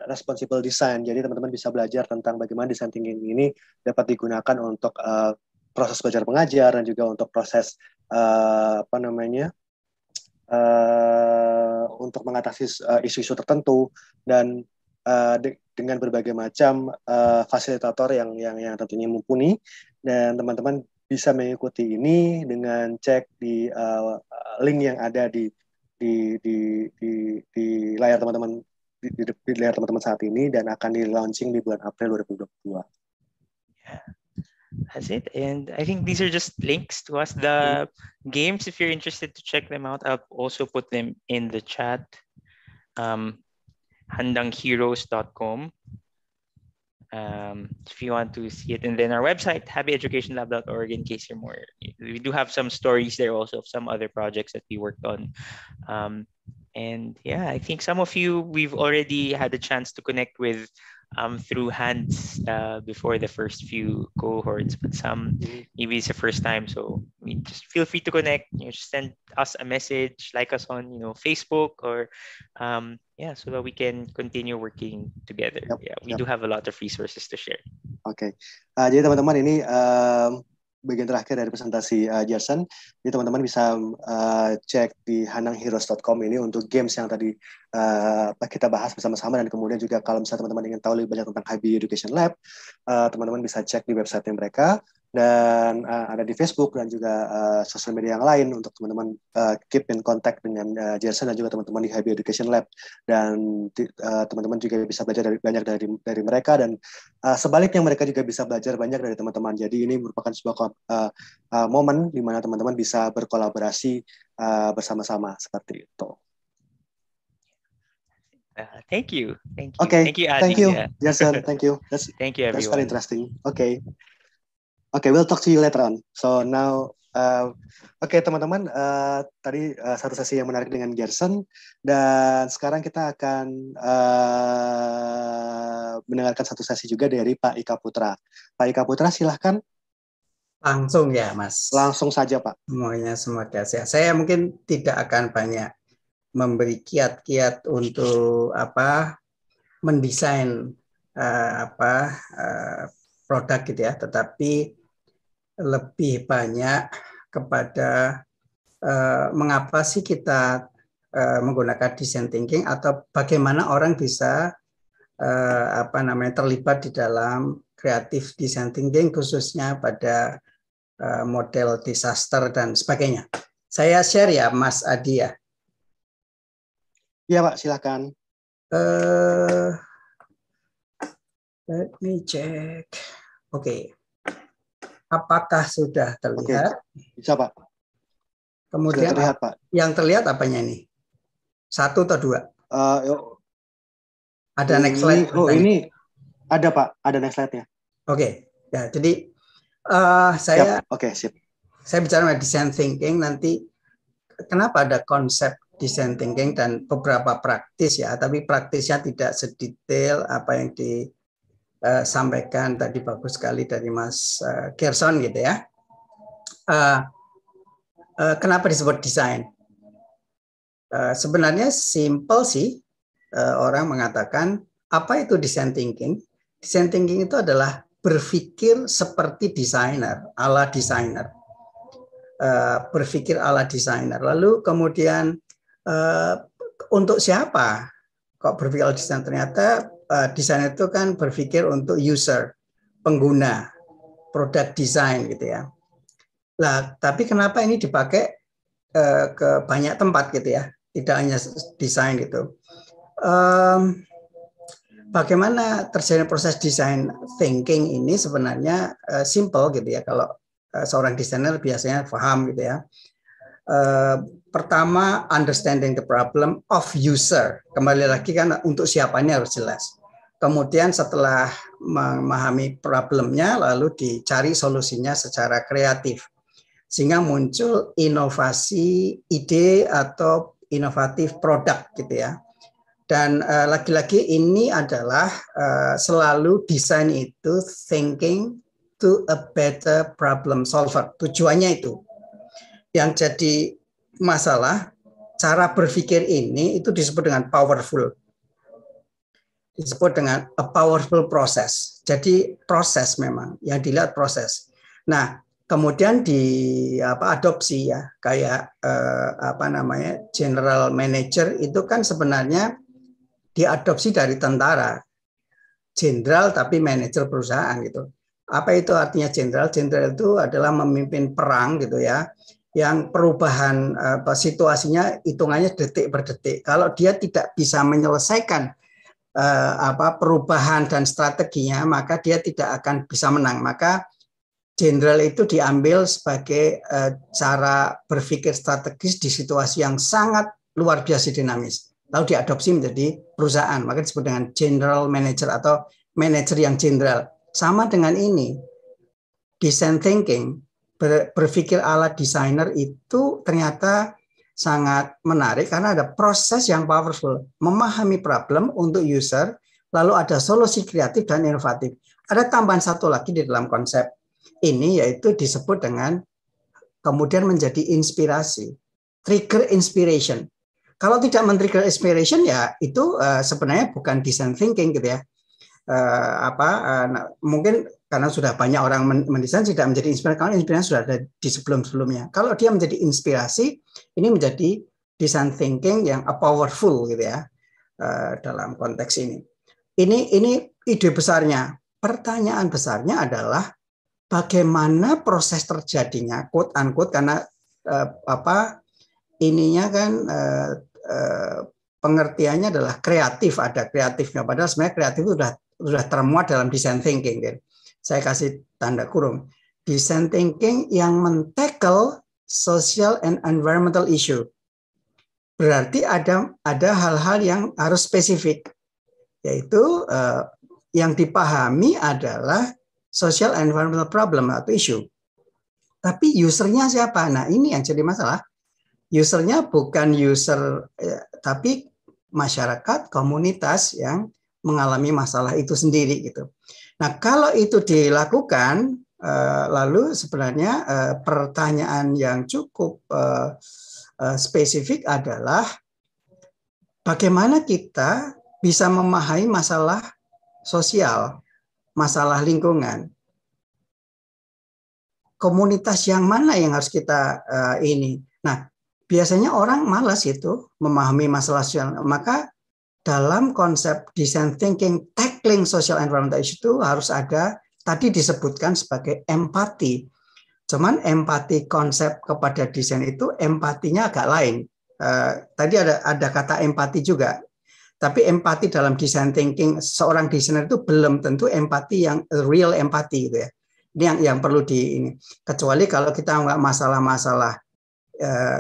responsible design. Jadi teman-teman bisa belajar tentang bagaimana design thinking ini dapat digunakan untuk proses belajar mengajar dan juga untuk proses untuk mengatasi isu-isu tertentu, dan dengan berbagai macam fasilitator yang tentunya mumpuni. Dan teman-teman bisa mengikuti ini dengan cek di link yang ada di layar teman-teman, di layar teman-teman saat ini, dan akan di launching di bulan April 2022. Yeah, that's it. And I think these are just links to us. The games, if you're interested to check them out, I'll also put them in the chat. Handangheroes.com. If you want to see it, and then our website, habieducationlab.org, in case you're more. We do have some stories there also of some other projects that we worked on. And yeah, I think some of you we've already had a chance to connect with through hands before the first few cohorts, but some maybe it's the first time. So just feel free to connect. Just send us a message, like us on Facebook, or so that we can continue working together. Yep. Yeah, we do have a lot of resources to share. Oke. Jadi teman-teman ini bagian terakhir dari presentasi Gerson. Jadi teman-teman bisa cek di hanangheroes.com ini untuk games yang tadi kita bahas bersama-sama, dan kemudian juga kalau misalnya teman-teman ingin tahu lebih banyak tentang HB Education Lab, teman-teman bisa cek di website mereka, dan ada di Facebook dan juga sosial media yang lain untuk teman-teman keep in contact dengan Gerson dan juga teman-teman di HB Education Lab, dan teman-teman juga bisa belajar banyak dari mereka, dan sebaliknya mereka juga bisa belajar banyak dari teman-teman. Jadi ini merupakan sebuah momen di mana teman-teman bisa berkolaborasi bersama-sama seperti itu. Thank you. Okay, thank you, Adi. Thank you, Gerson. Thank you. Thank you, everyone. That's very interesting. Okay, we'll talk to you later on. So now, teman-teman, tadi satu sesi yang menarik dengan Gerson, dan sekarang kita akan mendengarkan satu sesi juga dari Pak Ika Putra. Pak Ika Putra, silahkan. Langsung ya, Mas. Langsung saja, Pak. Semoga sehat. Saya mungkin tidak akan banyak memberi kiat-kiat untuk mendesain produk gitu ya, tetapi lebih banyak kepada mengapa sih kita menggunakan design thinking, atau bagaimana orang bisa terlibat di dalam creative design thinking, khususnya pada model disaster dan sebagainya. Saya share ya, Mas Adi ya. Iya, Pak, silakan. Let me check. Oke. Apakah sudah terlihat? Oke. Bisa, Pak. Kemudian sudah terlihat, Pak. Yang terlihat apanya ini? 1 atau 2? Ada next slide. Ini ada, Pak. Ada next slide-nya. Oke. Ya, jadi saya sip. Saya bicara mengenai design thinking, nanti kenapa ada konsep design thinking dan beberapa praktis ya, tapi praktisnya tidak sedetail apa yang disampaikan tadi, bagus sekali dari Mas Gerson gitu ya. Kenapa disebut desain? Sebenarnya simple sih, orang mengatakan apa itu design thinking? Design thinking itu adalah berpikir seperti desainer, ala desainer. Berpikir ala desainer. Lalu kemudian untuk siapa kok berpikir desain? Ternyata desain itu kan berpikir untuk user, pengguna, produk desain gitu ya. Lah, tapi kenapa ini dipakai ke banyak tempat gitu ya? Tidak hanya desain gitu. Bagaimana terjadi proses design thinking ini sebenarnya simple gitu ya. Kalau seorang desainer biasanya paham gitu ya. Pertama, understanding the problem of user. Kembali lagi kan untuk siapanya harus jelas. Kemudian setelah memahami problemnya, lalu dicari solusinya secara kreatif. Sehingga muncul inovasi ide atau inovatif produk gitu ya. Dan lagi-lagi ini adalah selalu desain itu thinking to a better problem solver. Tujuannya itu. Yang jadi masalah, cara berpikir ini itu disebut dengan powerful. Disebut dengan a powerful process. Jadi proses memang, yang dilihat proses. Nah, kemudian adopsi ya, kayak general manager itu kan sebenarnya diadopsi dari tentara. Jenderal tapi manajer perusahaan gitu. Apa itu artinya jenderal? Jenderal itu adalah memimpin perang gitu ya, yang perubahan situasinya hitungannya detik per detik. Kalau dia tidak bisa menyelesaikan perubahan dan strateginya, maka dia tidak akan bisa menang. Maka jenderal itu diambil sebagai cara berpikir strategis di situasi yang sangat luar biasa dinamis. Lalu diadopsi menjadi perusahaan, maka disebut dengan general manager atau manajer yang jenderal. Sama dengan ini, design thinking, berpikir ala desainer itu ternyata sangat menarik karena ada proses yang powerful, memahami problem untuk user, lalu ada solusi kreatif dan inovatif. Ada tambahan satu lagi di dalam konsep ini, yaitu disebut dengan kemudian menjadi inspirasi, trigger inspiration. Kalau tidak men-trigger inspiration ya itu sebenarnya bukan design thinking gitu ya. mungkin karena sudah banyak orang mendesain tidak menjadi inspirasi, karena inspirasi sudah ada di sebelum-sebelumnya. Kalau dia menjadi inspirasi, ini menjadi design thinking yang powerful gitu ya dalam konteks ini. Ini ide besarnya. Pertanyaan besarnya adalah bagaimana proses terjadinya, quote unquote, karena ininya kan pengertiannya adalah kreatif, ada kreatifnya. Padahal sebenarnya kreatif itu sudah termuat dalam design thinking. Gitu. Saya kasih tanda kurung. Design thinking yang men-tackle social and environmental issue. Berarti ada hal-hal yang harus spesifik, yaitu yang dipahami adalah social and environmental problem atau issue. Tapi usernya siapa? Nah ini yang jadi masalah. Usernya bukan user, tapi masyarakat, komunitas yang mengalami masalah itu sendiri gitu. Nah, kalau itu dilakukan, lalu sebenarnya pertanyaan yang cukup spesifik adalah bagaimana kita bisa memahami masalah sosial, masalah lingkungan. Komunitas yang mana yang harus kita ini. Nah, biasanya orang malas itu memahami masalah sosial. Maka dalam konsep design thinking tackling social environmental issue itu harus ada, tadi disebutkan sebagai empati. Cuman empati konsep kepada desain itu empatinya agak lain. Tadi ada kata empati juga. Tapi empati dalam design thinking seorang desainer itu belum tentu empati yang real empati gitu ya. Ini yang perlu ini. Kecuali kalau kita nggak masalah-masalah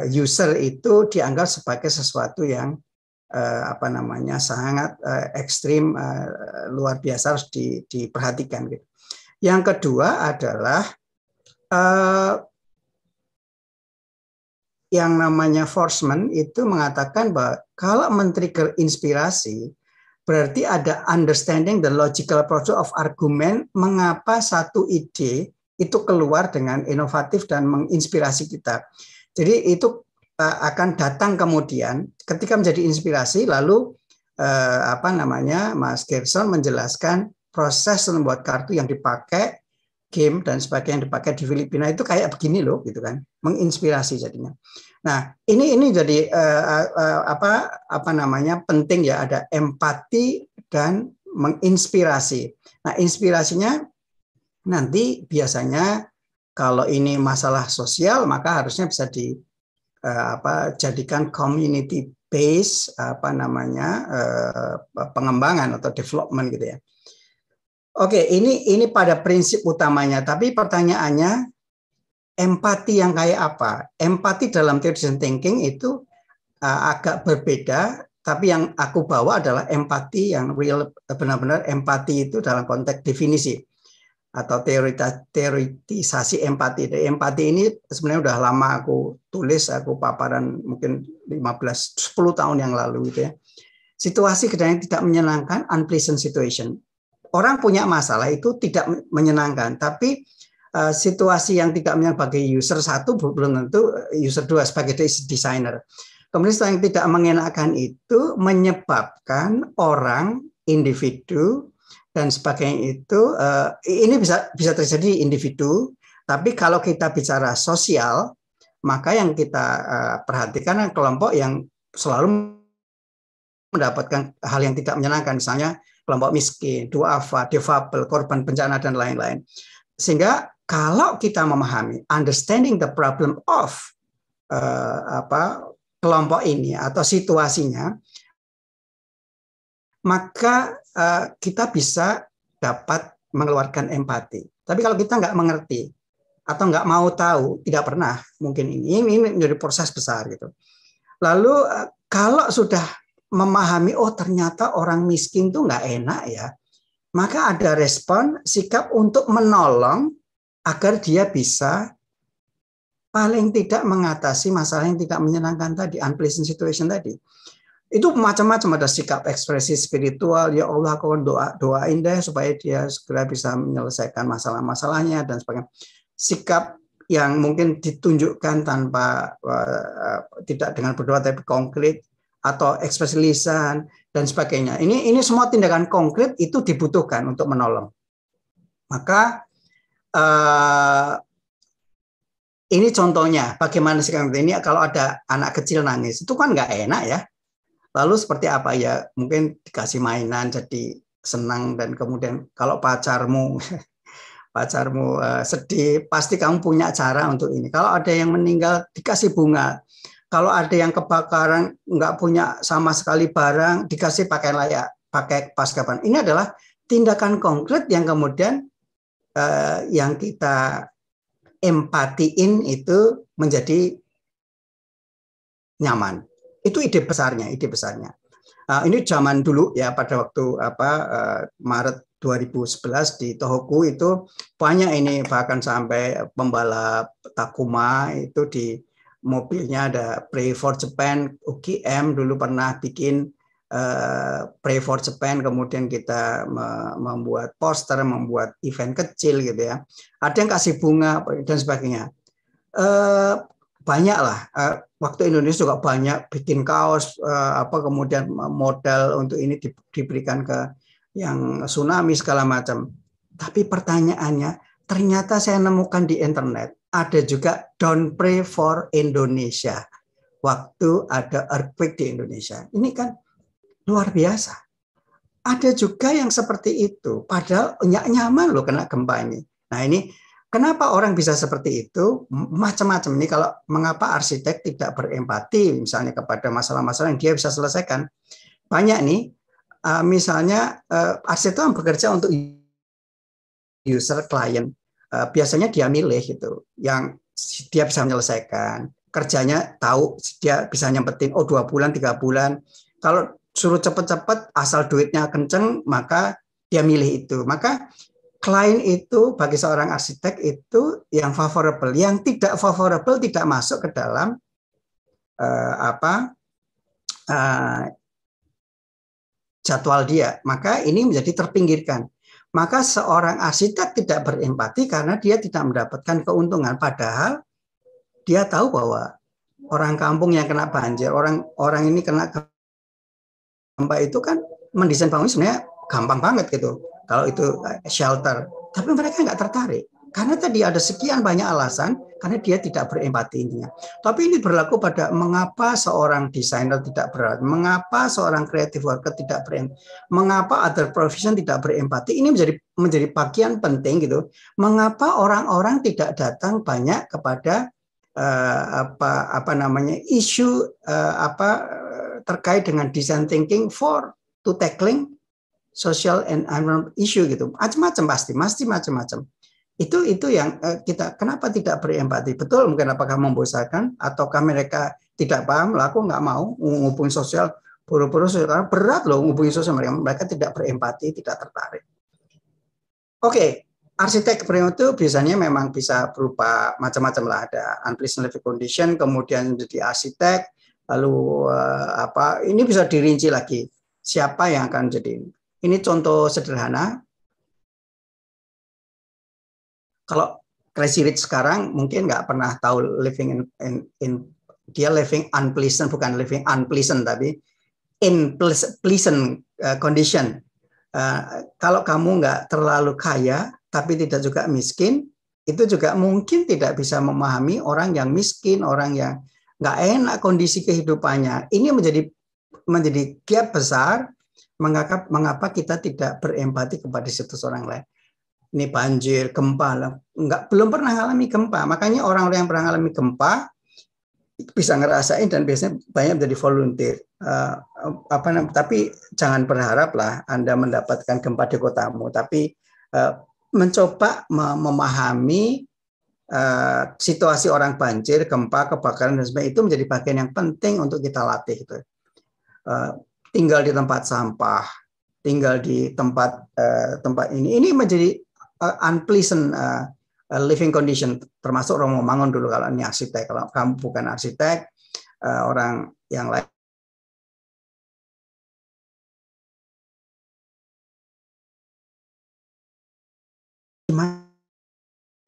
user itu dianggap sebagai sesuatu yang sangat ekstrim, luar biasa harus diperhatikan. Gitu. Yang kedua adalah yang namanya Forsman itu mengatakan bahwa kalau men-trigger inspirasi berarti ada understanding the logical process of argument mengapa satu ide itu keluar dengan inovatif dan menginspirasi kita. Jadi itu akan datang kemudian ketika menjadi inspirasi, lalu Mas Gerson menjelaskan proses membuat kartu yang dipakai, game dan sebagainya yang dipakai di Filipina itu kayak begini loh, gitu kan, menginspirasi jadinya. Nah ini jadi penting ya, ada empati dan menginspirasi. Nah inspirasinya nanti biasanya kalau ini masalah sosial maka harusnya bisa jadikan community base pengembangan atau development gitu ya. Oke, ini pada prinsip utamanya, tapi pertanyaannya empati yang kayak apa? Empati dalam teori design thinking itu agak berbeda, tapi yang aku bawa adalah empati yang real, benar-benar empati itu dalam konteks definisi atau teoritisasi empati. Empati ini sebenarnya udah lama aku tulis, aku paparan mungkin 10 tahun yang lalu gitu ya. Situasi kadang tidak menyenangkan, unpleasant situation. Orang punya masalah itu tidak menyenangkan, tapi situasi yang tidak menyenangkan bagi user satu belum tentu user dua sebagai desainer. Kemudian yang tidak mengenakan itu menyebabkan orang, individu, dan sebagainya itu ini bisa terjadi individu, tapi kalau kita bicara sosial, maka yang kita perhatikan adalah kelompok yang selalu mendapatkan hal yang tidak menyenangkan, misalnya kelompok miskin, duafa, difabel, korban bencana dan lain-lain. Sehingga kalau kita memahami understanding the problem of kelompok ini atau situasinya, maka kita bisa dapat mengeluarkan empati. Tapi kalau kita nggak mengerti atau nggak mau tahu, tidak pernah, mungkin ini menjadi proses besar gitu. Lalu kalau sudah memahami, oh ternyata orang miskin tuh nggak enak ya, maka ada respon sikap untuk menolong agar dia bisa paling tidak mengatasi masalah yang tidak menyenangkan tadi, unpleasant situation tadi. Itu macam-macam, ada sikap ekspresi spiritual, ya Allah aku doain deh supaya dia segera bisa menyelesaikan masalah-masalahnya dan sebagainya. Sikap yang mungkin ditunjukkan tanpa tidak dengan berdoa tapi konkret, atau ekspresi lisan dan sebagainya. Ini semua tindakan konkret itu dibutuhkan untuk menolong. Maka ini contohnya bagaimana sekarang ini kalau ada anak kecil nangis itu kan nggak enak ya. Lalu seperti apa ya? Mungkin dikasih mainan jadi senang, dan kemudian kalau pacarmu sedih, pasti kamu punya cara untuk ini. Kalau ada yang meninggal dikasih bunga. Kalau ada yang kebakaran nggak punya sama sekali barang, dikasih pakaian layak, pakai paskapan. Ini adalah tindakan konkret yang kemudian yang kita empatiin itu menjadi nyaman. Itu ide besarnya. Ini zaman dulu ya, pada waktu Maret 2011 di Tohoku itu banyak ini, bahkan sampai pembalap Takuma itu di mobilnya ada Pray for Japan. UGM dulu pernah bikin Pray for Japan, kemudian kita membuat poster, membuat event kecil gitu ya. Ada yang kasih bunga dan sebagainya. Banyak lah. Waktu Indonesia juga banyak bikin kaos, kemudian modal untuk ini diberikan ke yang tsunami segala macam. Tapi pertanyaannya, ternyata saya nemukan di internet ada juga Don't Pray for Indonesia waktu ada earthquake di Indonesia. Ini kan luar biasa. Ada juga yang seperti itu, padahal nggak nyaman loh kena gempa ini. Nah ini kenapa orang bisa seperti itu? Macam-macam ini. Kalau mengapa arsitek tidak berempati misalnya kepada masalah-masalah yang dia bisa selesaikan? Banyak nih, misalnya arsitek itu bekerja untuk user client. Biasanya dia milih gitu, yang dia bisa menyelesaikan. Kerjanya tahu dia bisa nyempetin 2 bulan, 3 bulan. Kalau suruh cepat-cepat asal duitnya kenceng, maka dia milih itu. Maka klien itu bagi seorang arsitek itu yang favorable, yang tidak favorable tidak masuk ke dalam jadwal dia. Maka ini menjadi terpinggirkan. Maka seorang arsitek tidak berempati karena dia tidak mendapatkan keuntungan. Padahal dia tahu bahwa orang kampung yang kena banjir, orang ini kena gempa itu kan mendesain bangunan sebenarnya gampang banget gitu. Kalau itu shelter, tapi mereka nggak tertarik karena tadi ada sekian banyak alasan, karena dia tidak berempati intinya. Tapi ini berlaku pada mengapa seorang desainer tidak berempati, mengapa seorang creative worker tidak berempati, mengapa other profession tidak berempati. Ini menjadi bagian penting gitu. Mengapa orang-orang tidak datang banyak kepada isu terkait dengan design thinking to tackling social and environmental issue gitu, macam-macam pasti macam-macam. Itu yang kita kenapa tidak berempati. Betul, mungkin apakah membosankan ataukah mereka tidak paham, aku nggak mau menghubungi sosial, buru-buru sosial, karena berat loh menghubungi sosial, mereka tidak berempati, tidak tertarik. Oke, arsitek itu biasanya memang bisa berupa macam-macam lah, ada unpleasant living condition, kemudian jadi arsitek, lalu ini bisa dirinci lagi siapa yang akan jadi. Ini contoh sederhana. Kalau Crazy Rich sekarang mungkin nggak pernah tahu living dia living unpleasant, bukan living unpleasant tapi in pleasant condition. Kalau kamu nggak terlalu kaya tapi tidak juga miskin, itu juga mungkin tidak bisa memahami orang yang miskin, orang yang nggak enak kondisi kehidupannya. Ini menjadi gap besar. Mengapa kita tidak berempati kepada situs orang lain? Ini banjir, gempa, belum pernah mengalami gempa. Makanya orang-orang yang pernah mengalami gempa bisa ngerasain dan biasanya banyak menjadi volunteer. Tapi jangan berharaplah Anda mendapatkan gempa di kotamu. Tapi mencoba memahami situasi orang banjir, gempa, kebakaran dan sebagainya itu menjadi bagian yang penting untuk kita latih. Gitu. Tinggal di tempat sampah, tinggal di tempat ini menjadi unpleasant living condition, termasuk Romo Mangun dulu kalau ini arsitek. Kalau kamu bukan arsitek, orang yang lain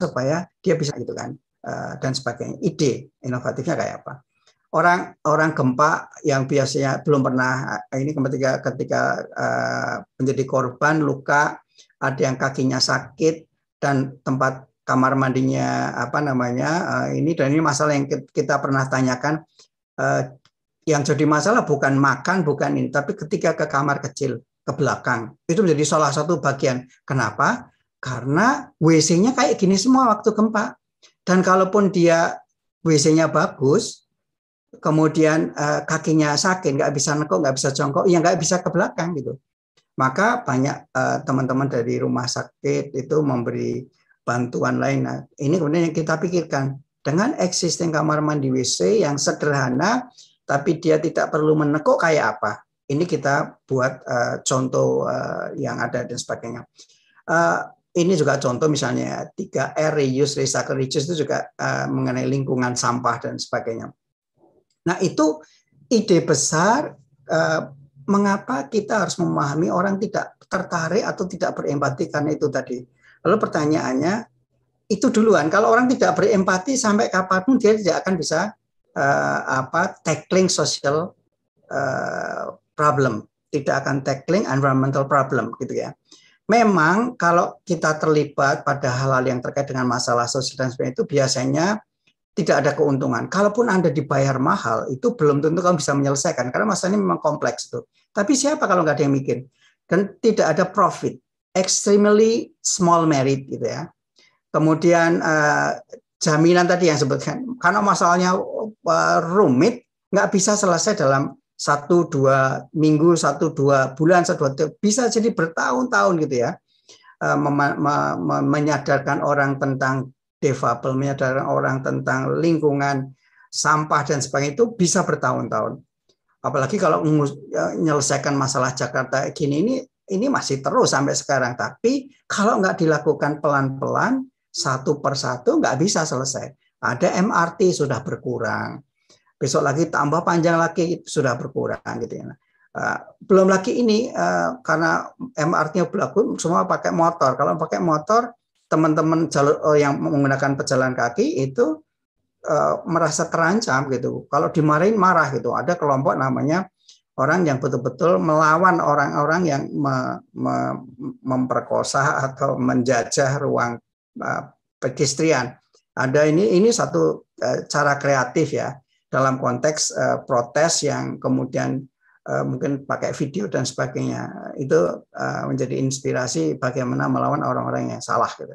supaya dia bisa gitu kan, dan sebagainya. Ide inovatifnya kayak apa? orang gempa yang biasanya belum pernah, ini ketika menjadi korban luka, ada yang kakinya sakit dan tempat kamar mandinya ini, dan ini masalah yang kita pernah tanyakan. Yang jadi masalah bukan makan, bukan ini, tapi ketika ke kamar kecil ke belakang itu menjadi salah satu bagian. Kenapa? Karena WC-nya kayak gini semua waktu gempa, dan kalaupun dia WC-nya bagus, kemudian kakinya sakit, nggak bisa nekuk, nggak bisa jongkok, ya nggak bisa ke belakang gitu. Maka banyak teman-teman dari rumah sakit itu memberi bantuan lain. Nah, ini kemudian yang kita pikirkan, dengan existing kamar mandi WC yang sederhana, tapi dia tidak perlu menekuk kayak apa. Ini kita buat contoh yang ada dan sebagainya. Ini juga contoh misalnya 3R, reuse, recycle, reduce, itu juga mengenai lingkungan, sampah dan sebagainya. Nah, itu ide besar mengapa kita harus memahami orang tidak tertarik atau tidak berempati karena itu tadi. Lalu pertanyaannya, itu duluan. Kalau orang tidak berempati sampai kapanpun dia tidak akan bisa tackling social problem, tidak akan tackling environmental problem gitu ya. Memang kalau kita terlibat pada hal-hal yang terkait dengan masalah sosial dan sebagainya itu biasanya tidak ada keuntungan. Kalaupun Anda dibayar mahal, itu belum tentu kamu bisa menyelesaikan, karena masalahnya memang kompleks itu. Tapi siapa kalau nggak ada yang mikir? Dan tidak ada profit, extremely small merit gitu ya. Kemudian jaminan tadi yang sebutkan, karena masalahnya rumit, nggak bisa selesai dalam 1-2 minggu, 1-2 bulan, 1-2 bisa jadi bertahun-tahun gitu ya. Menyadarkan orang tentang defable, menyadarkan orang tentang lingkungan, sampah dan sebagainya itu bisa bertahun-tahun. Apalagi kalau menyelesaikan masalah Jakarta gini, ini masih terus sampai sekarang. Tapi kalau nggak dilakukan pelan-pelan, satu persatu nggak bisa selesai. Ada MRT sudah berkurang, besok lagi tambah panjang lagi sudah berkurang gitu ya. Belum lagi ini karena MRT-nya berlaku semua pakai motor. Kalau pakai motor, teman-teman yang menggunakan pejalan kaki itu merasa terancam gitu. Kalau dimarahin marah gitu. Ada kelompok namanya orang yang betul-betul melawan orang-orang yang memperkosa atau menjajah ruang pedestrian. Ada ini satu cara kreatif ya dalam konteks protes yang kemudian mungkin pakai video dan sebagainya, itu menjadi inspirasi bagaimana melawan orang-orang yang salah gitu.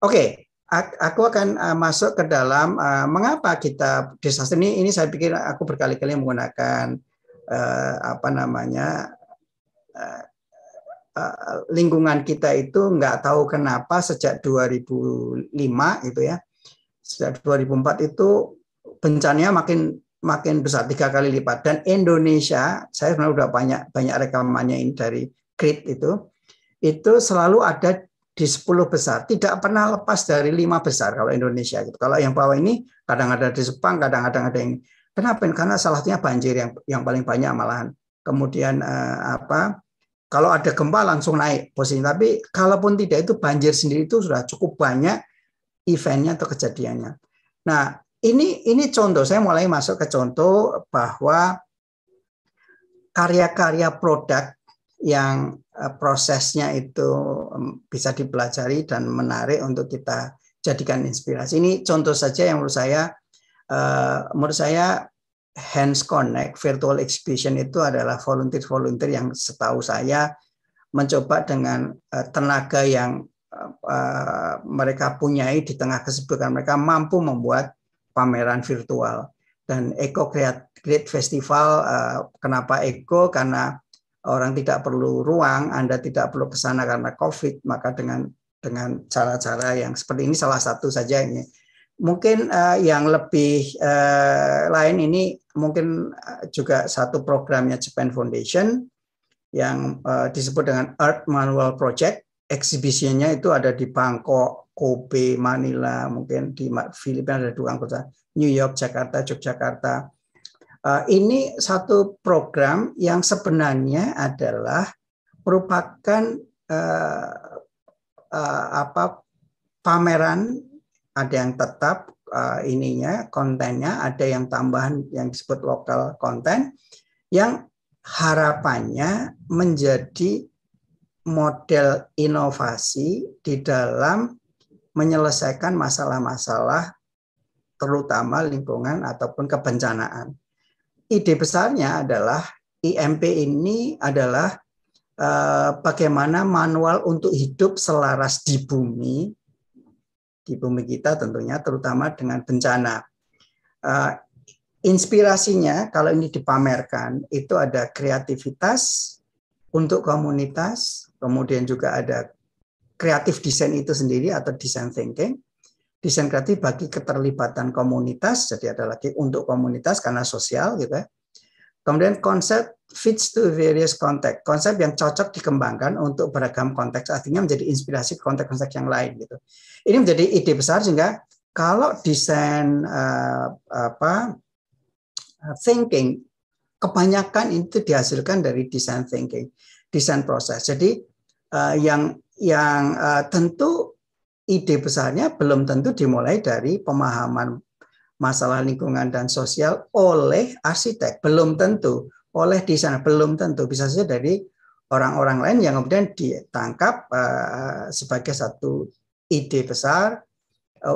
Oke, aku akan masuk ke dalam mengapa kita disaster ini saya pikir aku berkali-kali menggunakan lingkungan kita itu nggak tahu kenapa sejak 2005 itu ya, sejak 2004 itu bencananya makin besar 3 kali lipat, dan Indonesia saya sebenarnya udah banyak rekamannya ini dari Grid itu selalu ada di 10 besar, tidak pernah lepas dari 5 besar kalau Indonesia gitu. Kalau yang bawah ini kadang ada di Jepang, kadang-kadang ada yang kenapa? Karena salah satunya banjir yang paling banyak malahan. Kemudian kalau ada gempa langsung naik posisinya, tapi kalaupun tidak itu banjir sendiri itu sudah cukup banyak eventnya atau kejadiannya. Nah, ini contoh, saya mulai masuk ke contoh bahwa karya-karya produk yang prosesnya itu bisa dipelajari dan menarik untuk kita jadikan inspirasi. Ini contoh saja yang menurut saya Hands Connect Virtual Exhibition itu adalah volunteer yang setahu saya mencoba dengan tenaga yang mereka punyai di tengah kesibukan mereka mampu membuat pameran virtual. Dan Eco Create Festival, kenapa Eco? Karena orang tidak perlu ruang, Anda tidak perlu ke sana karena COVID, maka dengan cara-cara yang seperti ini salah satu saja ini. Mungkin yang lebih lain ini mungkin juga satu programnya Japan Foundation yang disebut dengan Earth Manual Project. Exhibitionnya itu ada di Bangkok, Kobe, Manila, mungkin di Filipina ada 2 kota, New York, Jakarta, Yogyakarta. Ini satu program yang sebenarnya adalah merupakan pameran, ada yang tetap, kontennya, ada yang tambahan yang disebut lokal konten, yang harapannya menjadi model inovasi di dalam menyelesaikan masalah-masalah terutama lingkungan ataupun kebencanaan. Ide besarnya adalah IMP ini adalah bagaimana manual untuk hidup selaras di bumi kita tentunya, terutama dengan bencana. Inspirasinya kalau ini dipamerkan itu ada kreativitas untuk komunitas, kemudian juga ada kreatif desain itu sendiri atau design thinking, desain kreatif bagi keterlibatan komunitas, jadi ada lagi untuk komunitas karena sosial gitu ya. Kemudian konsep fits to various context, konsep yang cocok dikembangkan untuk beragam konteks, artinya menjadi inspirasi konteks-konteks yang lain gitu. Ini menjadi ide besar sehingga kalau desain thinking kebanyakan itu dihasilkan dari design thinking, desain proses. Jadi yang tentu ide besarnya belum tentu dimulai dari pemahaman masalah lingkungan dan sosial oleh arsitek, belum tentu, oleh desainer, belum tentu, bisa saja dari orang-orang lain yang kemudian ditangkap sebagai satu ide besar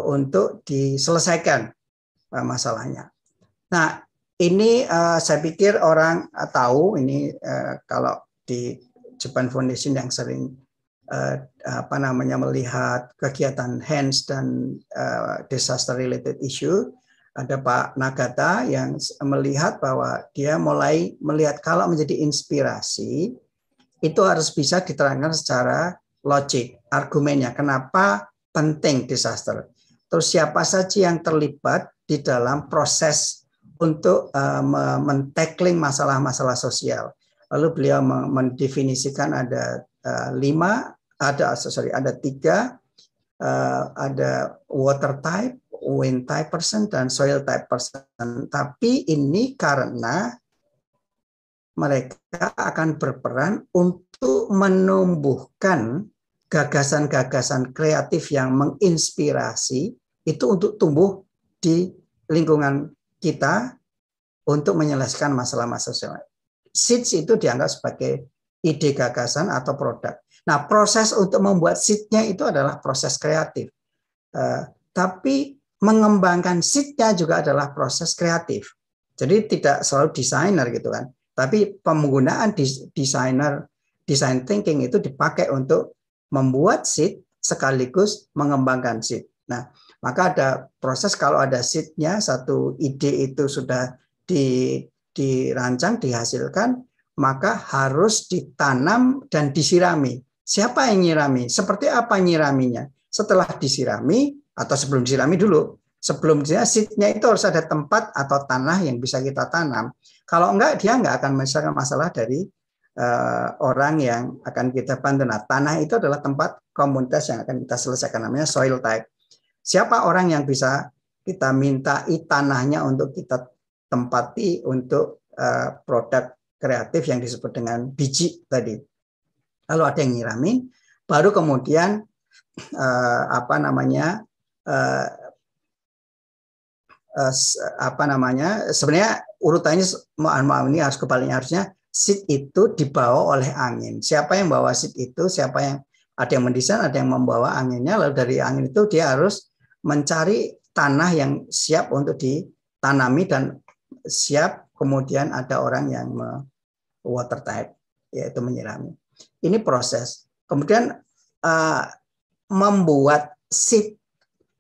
untuk diselesaikan masalahnya. Nah, ini saya pikir orang tahu, ini kalau di Japan Foundation yang sering melihat kegiatan HANS dan disaster related issue, ada Pak Nagata yang melihat bahwa dia mulai melihat kalau menjadi inspirasi itu harus bisa diterangkan secara logik, argumennya kenapa penting disaster. Terus siapa saja yang terlibat di dalam proses untuk men-tackling masalah-masalah sosial. Lalu beliau mendefinisikan ada tiga, ada water type, wind type person, dan soil type person. Tapi ini karena mereka akan berperan untuk menumbuhkan gagasan-gagasan kreatif yang menginspirasi itu untuk tumbuh di lingkungan kita untuk menyelesaikan masalah-masalah sosial. Seeds itu dianggap sebagai ide gagasan atau produk. Nah, proses untuk membuat seed-nya itu adalah proses kreatif. Tapi mengembangkan seed-nya juga adalah proses kreatif. Jadi tidak selalu desainer gitu kan. Tapi penggunaan design thinking itu dipakai untuk membuat seed sekaligus mengembangkan seed. Nah, maka ada proses kalau ada seed-nya, satu ide itu sudah dirancang, dihasilkan, maka harus ditanam dan disirami. Siapa yang nyirami? Seperti apa nyiraminya? Setelah disirami atau sebelum disirami dulu. Sebelum seed-nya itu harus ada tempat atau tanah yang bisa kita tanam. Kalau enggak, dia enggak akan menyelesaikan masalah dari orang yang akan kita bantu. Nah, tanah itu adalah tempat komunitas yang akan kita selesaikan, namanya soil type. Siapa orang yang bisa kita mintai tanahnya untuk kita tempati untuk produk kreatif yang disebut dengan biji tadi. Lalu ada yang nyiramin, baru kemudian sebenarnya urutannya maaf ini harus kebaliknya, harusnya seed itu dibawa oleh angin. Siapa yang bawa seed itu, siapa yang ada yang mendesain, ada yang membawa anginnya, lalu dari angin itu dia harus mencari tanah yang siap untuk ditanami dan siap kemudian ada orang yang water type, yaitu menyirami. Ini proses. Kemudian membuat seed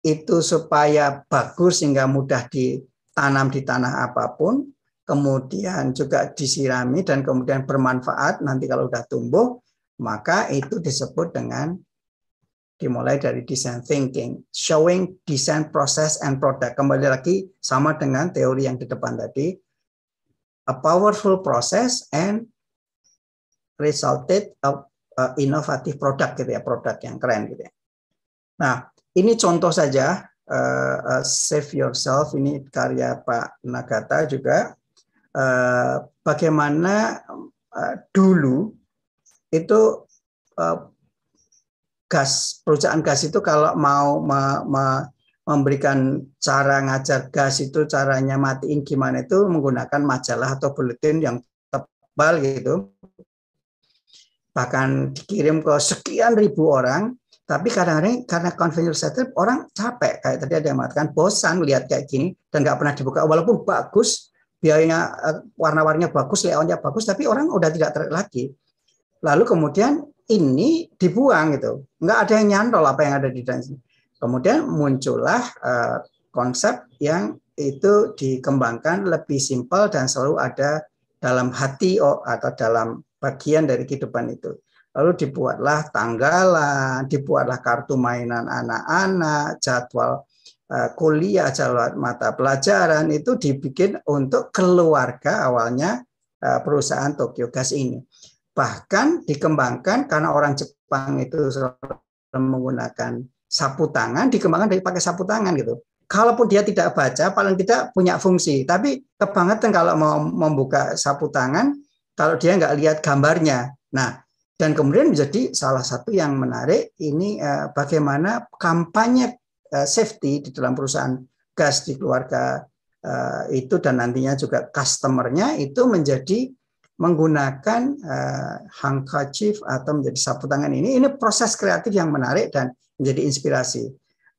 itu supaya bagus sehingga mudah ditanam di tanah apapun, kemudian juga disirami dan kemudian bermanfaat nanti kalau sudah tumbuh, maka itu disebut dengan dimulai dari design thinking, showing design process and product. Kembali lagi sama dengan teori yang di depan tadi, a powerful process and resulted of innovative product gitu ya, produk yang keren gitu ya. Nah, ini contoh saja, Save Yourself, ini karya Pak Nagata juga, bagaimana dulu itu perusahaan gas itu kalau mau memberikan cara ngajar gas itu caranya matiin gimana itu menggunakan majalah atau buletin yang tebal gitu. Bahkan dikirim ke sekian ribu orang, tapi kadang-kadang karena convenience setting orang capek, kayak tadi ada yang mengatakan bosan lihat kayak gini dan nggak pernah dibuka, walaupun bagus, biayanya warna-warninya bagus, layoutnya bagus, tapi orang udah tidak tertarik lagi. Lalu kemudian ini dibuang gitu, nggak ada yang nyantol apa yang ada di dalam. Kemudian muncullah konsep yang itu dikembangkan lebih simpel dan selalu ada dalam hati atau dalam bagian dari kehidupan itu. Lalu dibuatlah tanggalan, dibuatlah kartu mainan anak-anak, jadwal kuliah, jadwal mata pelajaran itu dibikin untuk keluarga awalnya perusahaan Tokyo Gas ini. Bahkan dikembangkan karena orang Jepang itu menggunakan sapu tangan, dikembangkan dari pakai sapu tangan gitu. Kalaupun dia tidak baca, paling tidak punya fungsi. Tapi kebangetan kalau mau membuka sapu tangan, kalau dia nggak lihat gambarnya. Nah, dan kemudian menjadi salah satu yang menarik ini bagaimana kampanye safety di dalam perusahaan gas di keluarga itu dan nantinya juga customer-nya itu menjadi menggunakan handkerchief atau menjadi sapu tangan ini proses kreatif yang menarik dan menjadi inspirasi.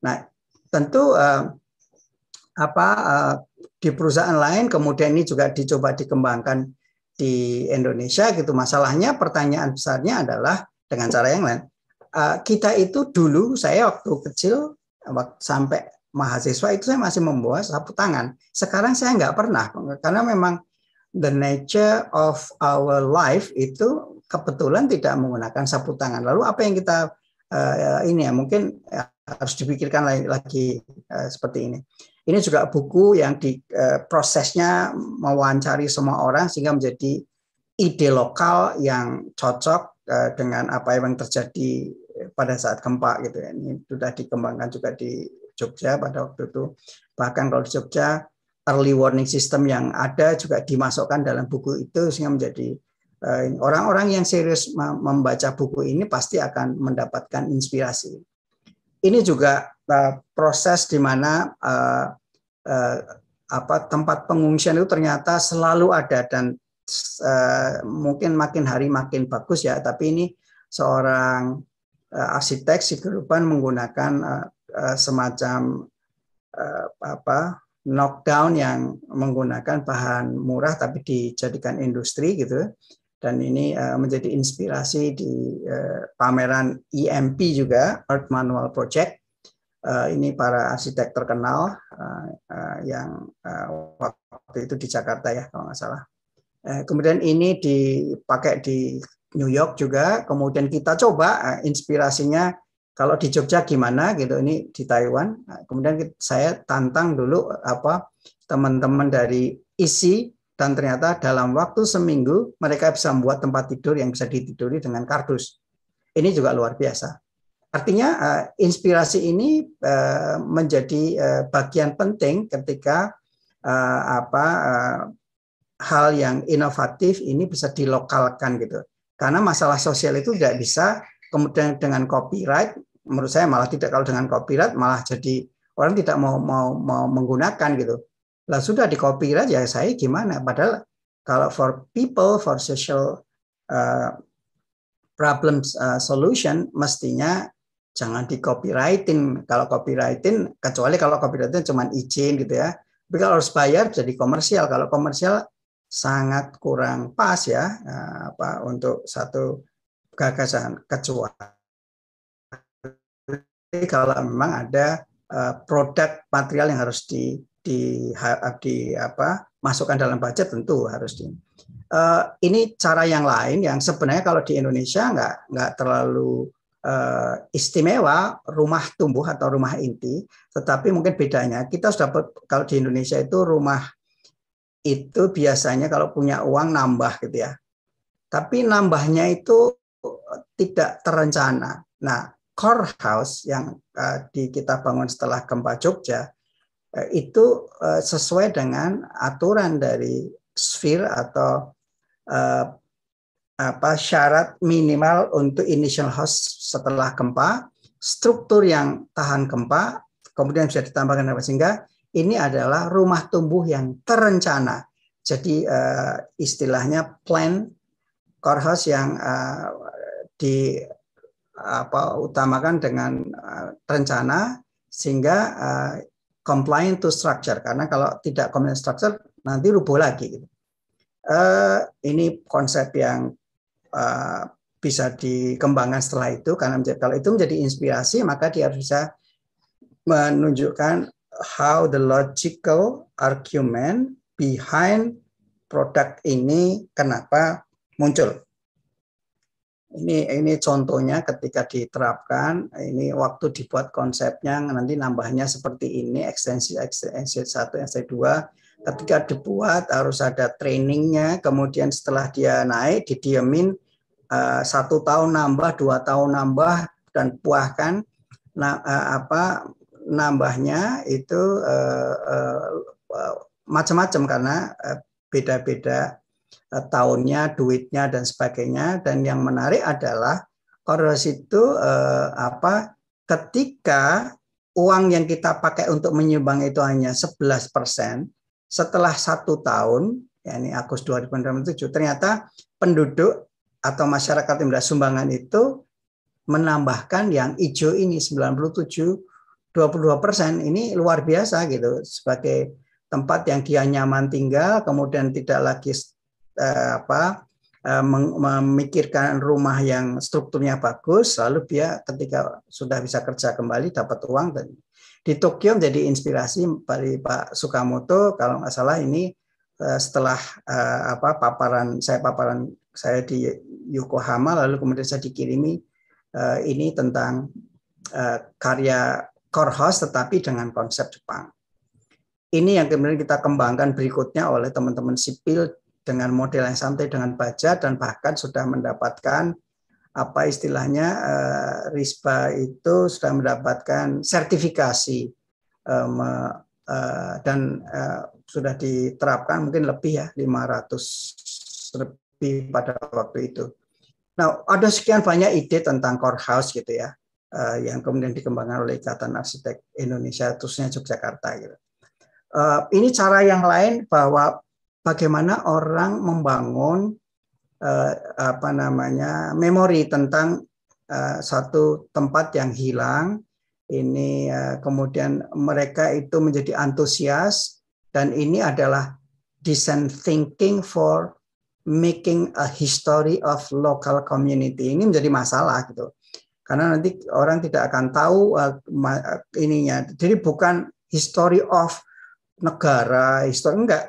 Nah, tentu di perusahaan lain kemudian ini juga dicoba dikembangkan di Indonesia gitu. Masalahnya pertanyaan besarnya adalah dengan cara yang lain. Kita itu dulu saya waktu kecil sampai mahasiswa itu saya masih membawa sapu tangan. Sekarang saya nggak pernah karena memang the nature of our life itu kebetulan tidak menggunakan sapu tangan. Lalu apa yang kita mungkin harus dipikirkan lagi seperti ini. Ini juga buku yang prosesnya mewawancari semua orang sehingga menjadi ide lokal yang cocok dengan apa yang terjadi pada saat gempa gitu. Ini sudah dikembangkan juga di Jogja pada waktu itu. Bahkan kalau di Jogja early warning system yang ada juga dimasukkan dalam buku itu sehingga menjadi orang-orang yang serius membaca buku ini pasti akan mendapatkan inspirasi. Ini juga proses di mana tempat pengungsian itu ternyata selalu ada dan mungkin makin hari makin bagus ya. Tapi ini seorang arsitek Sigurban menggunakan semacam knockdown yang menggunakan bahan murah tapi dijadikan industri gitu. Dan ini menjadi inspirasi di pameran EMP juga, Earth Manual Project. Ini para arsitek terkenal yang waktu itu di Jakarta ya kalau nggak salah. Kemudian ini dipakai di New York juga. Kemudian kita coba inspirasinya kalau di Jogja gimana gitu. Ini di Taiwan. Kemudian saya tantang dulu teman-teman dari ISI dan ternyata dalam waktu seminggu mereka bisa membuat tempat tidur yang bisa ditiduri dengan kardus. Ini juga luar biasa. Artinya inspirasi ini menjadi bagian penting ketika hal yang inovatif ini bisa dilokalkan gitu. Karena masalah sosial itu tidak bisa kemudian dengan copyright. Menurut saya malah tidak, kalau dengan copyright malah jadi orang tidak mau menggunakan gitu. Lah sudah di copyright ya saya gimana? Padahal kalau for people, for social problems solution mestinya jangan di copyrightin. Kalau copyrightin, kecuali kalau copyrightin cuma izin gitu ya. Tapi kalau harus bayar jadi komersial. Kalau komersial sangat kurang pas ya untuk satu gagasan, kecuali kalau memang ada produk material yang harus masukkan dalam budget tentu harus di. Ini cara yang lain yang sebenarnya kalau di Indonesia nggak terlalu istimewa, rumah tumbuh atau rumah inti, tetapi mungkin bedanya kita sudah kalau di Indonesia itu rumah itu biasanya kalau punya uang nambah gitu ya, tapi nambahnya itu tidak terencana. Nah, core house yang kita bangun setelah gempa Jogja itu sesuai dengan aturan dari sphere atau syarat minimal untuk initial house setelah gempa, struktur yang tahan gempa, kemudian bisa ditambahkan apa, sehingga ini adalah rumah tumbuh yang terencana. Jadi istilahnya plan core house yang utamakan dengan rencana, sehingga compliant to structure, karena kalau tidak compliant structure nanti rubuh lagi gitu. Ini konsep yang bisa dikembangkan setelah itu, karena kalau itu menjadi inspirasi, maka dia harus bisa menunjukkan how the logical argument behind produk ini kenapa muncul. Ini contohnya ketika diterapkan, ini waktu dibuat konsepnya nanti nambahnya seperti ini, ekstensi 1, ekstensi 2. Ketika dibuat harus ada trainingnya, kemudian setelah dia naik didiemin 1 tahun nambah, 2 tahun nambah, dan puahkan. Nah, nambahnya itu macam-macam karena beda-beda tahunnya, duitnya, dan sebagainya. Dan yang menarik adalah core house itu ketika uang yang kita pakai untuk menyumbang itu hanya 11%, setelah 1 tahun, yakni Agustus 2007, ternyata penduduk atau masyarakat yang mendapat sumbangan itu menambahkan yang hijau ini 97,22%. Ini luar biasa gitu, sebagai tempat yang dia nyaman tinggal, kemudian tidak lagi memikirkan rumah yang strukturnya bagus, lalu dia ketika sudah bisa kerja kembali dapat uang. Dan di Tokyo menjadi inspirasi dari Pak Sukamoto, kalau nggak salah ini setelah paparan saya di Yokohama, lalu kemudian saya dikirimi ini tentang karya core house tetapi dengan konsep Jepang. Ini yang kemudian kita kembangkan berikutnya oleh teman-teman sipil dengan model yang santai dengan baja, dan bahkan sudah mendapatkan apa istilahnya RISPA itu sudah mendapatkan sertifikasi dan sudah diterapkan mungkin lebih ya 500 lebih pada waktu itu. Nah, ada sekian banyak ide tentang core house gitu ya, yang kemudian dikembangkan oleh Ikatan Arsitek Indonesia, khususnya Yogyakarta gitu. Ini cara yang lain bahwa bagaimana orang membangun memori tentang satu tempat yang hilang. Ini kemudian mereka itu menjadi antusias, dan ini adalah design thinking for making a history of local community. Ini menjadi masalah gitu, karena nanti orang tidak akan tahu ininya. Jadi bukan history of negara,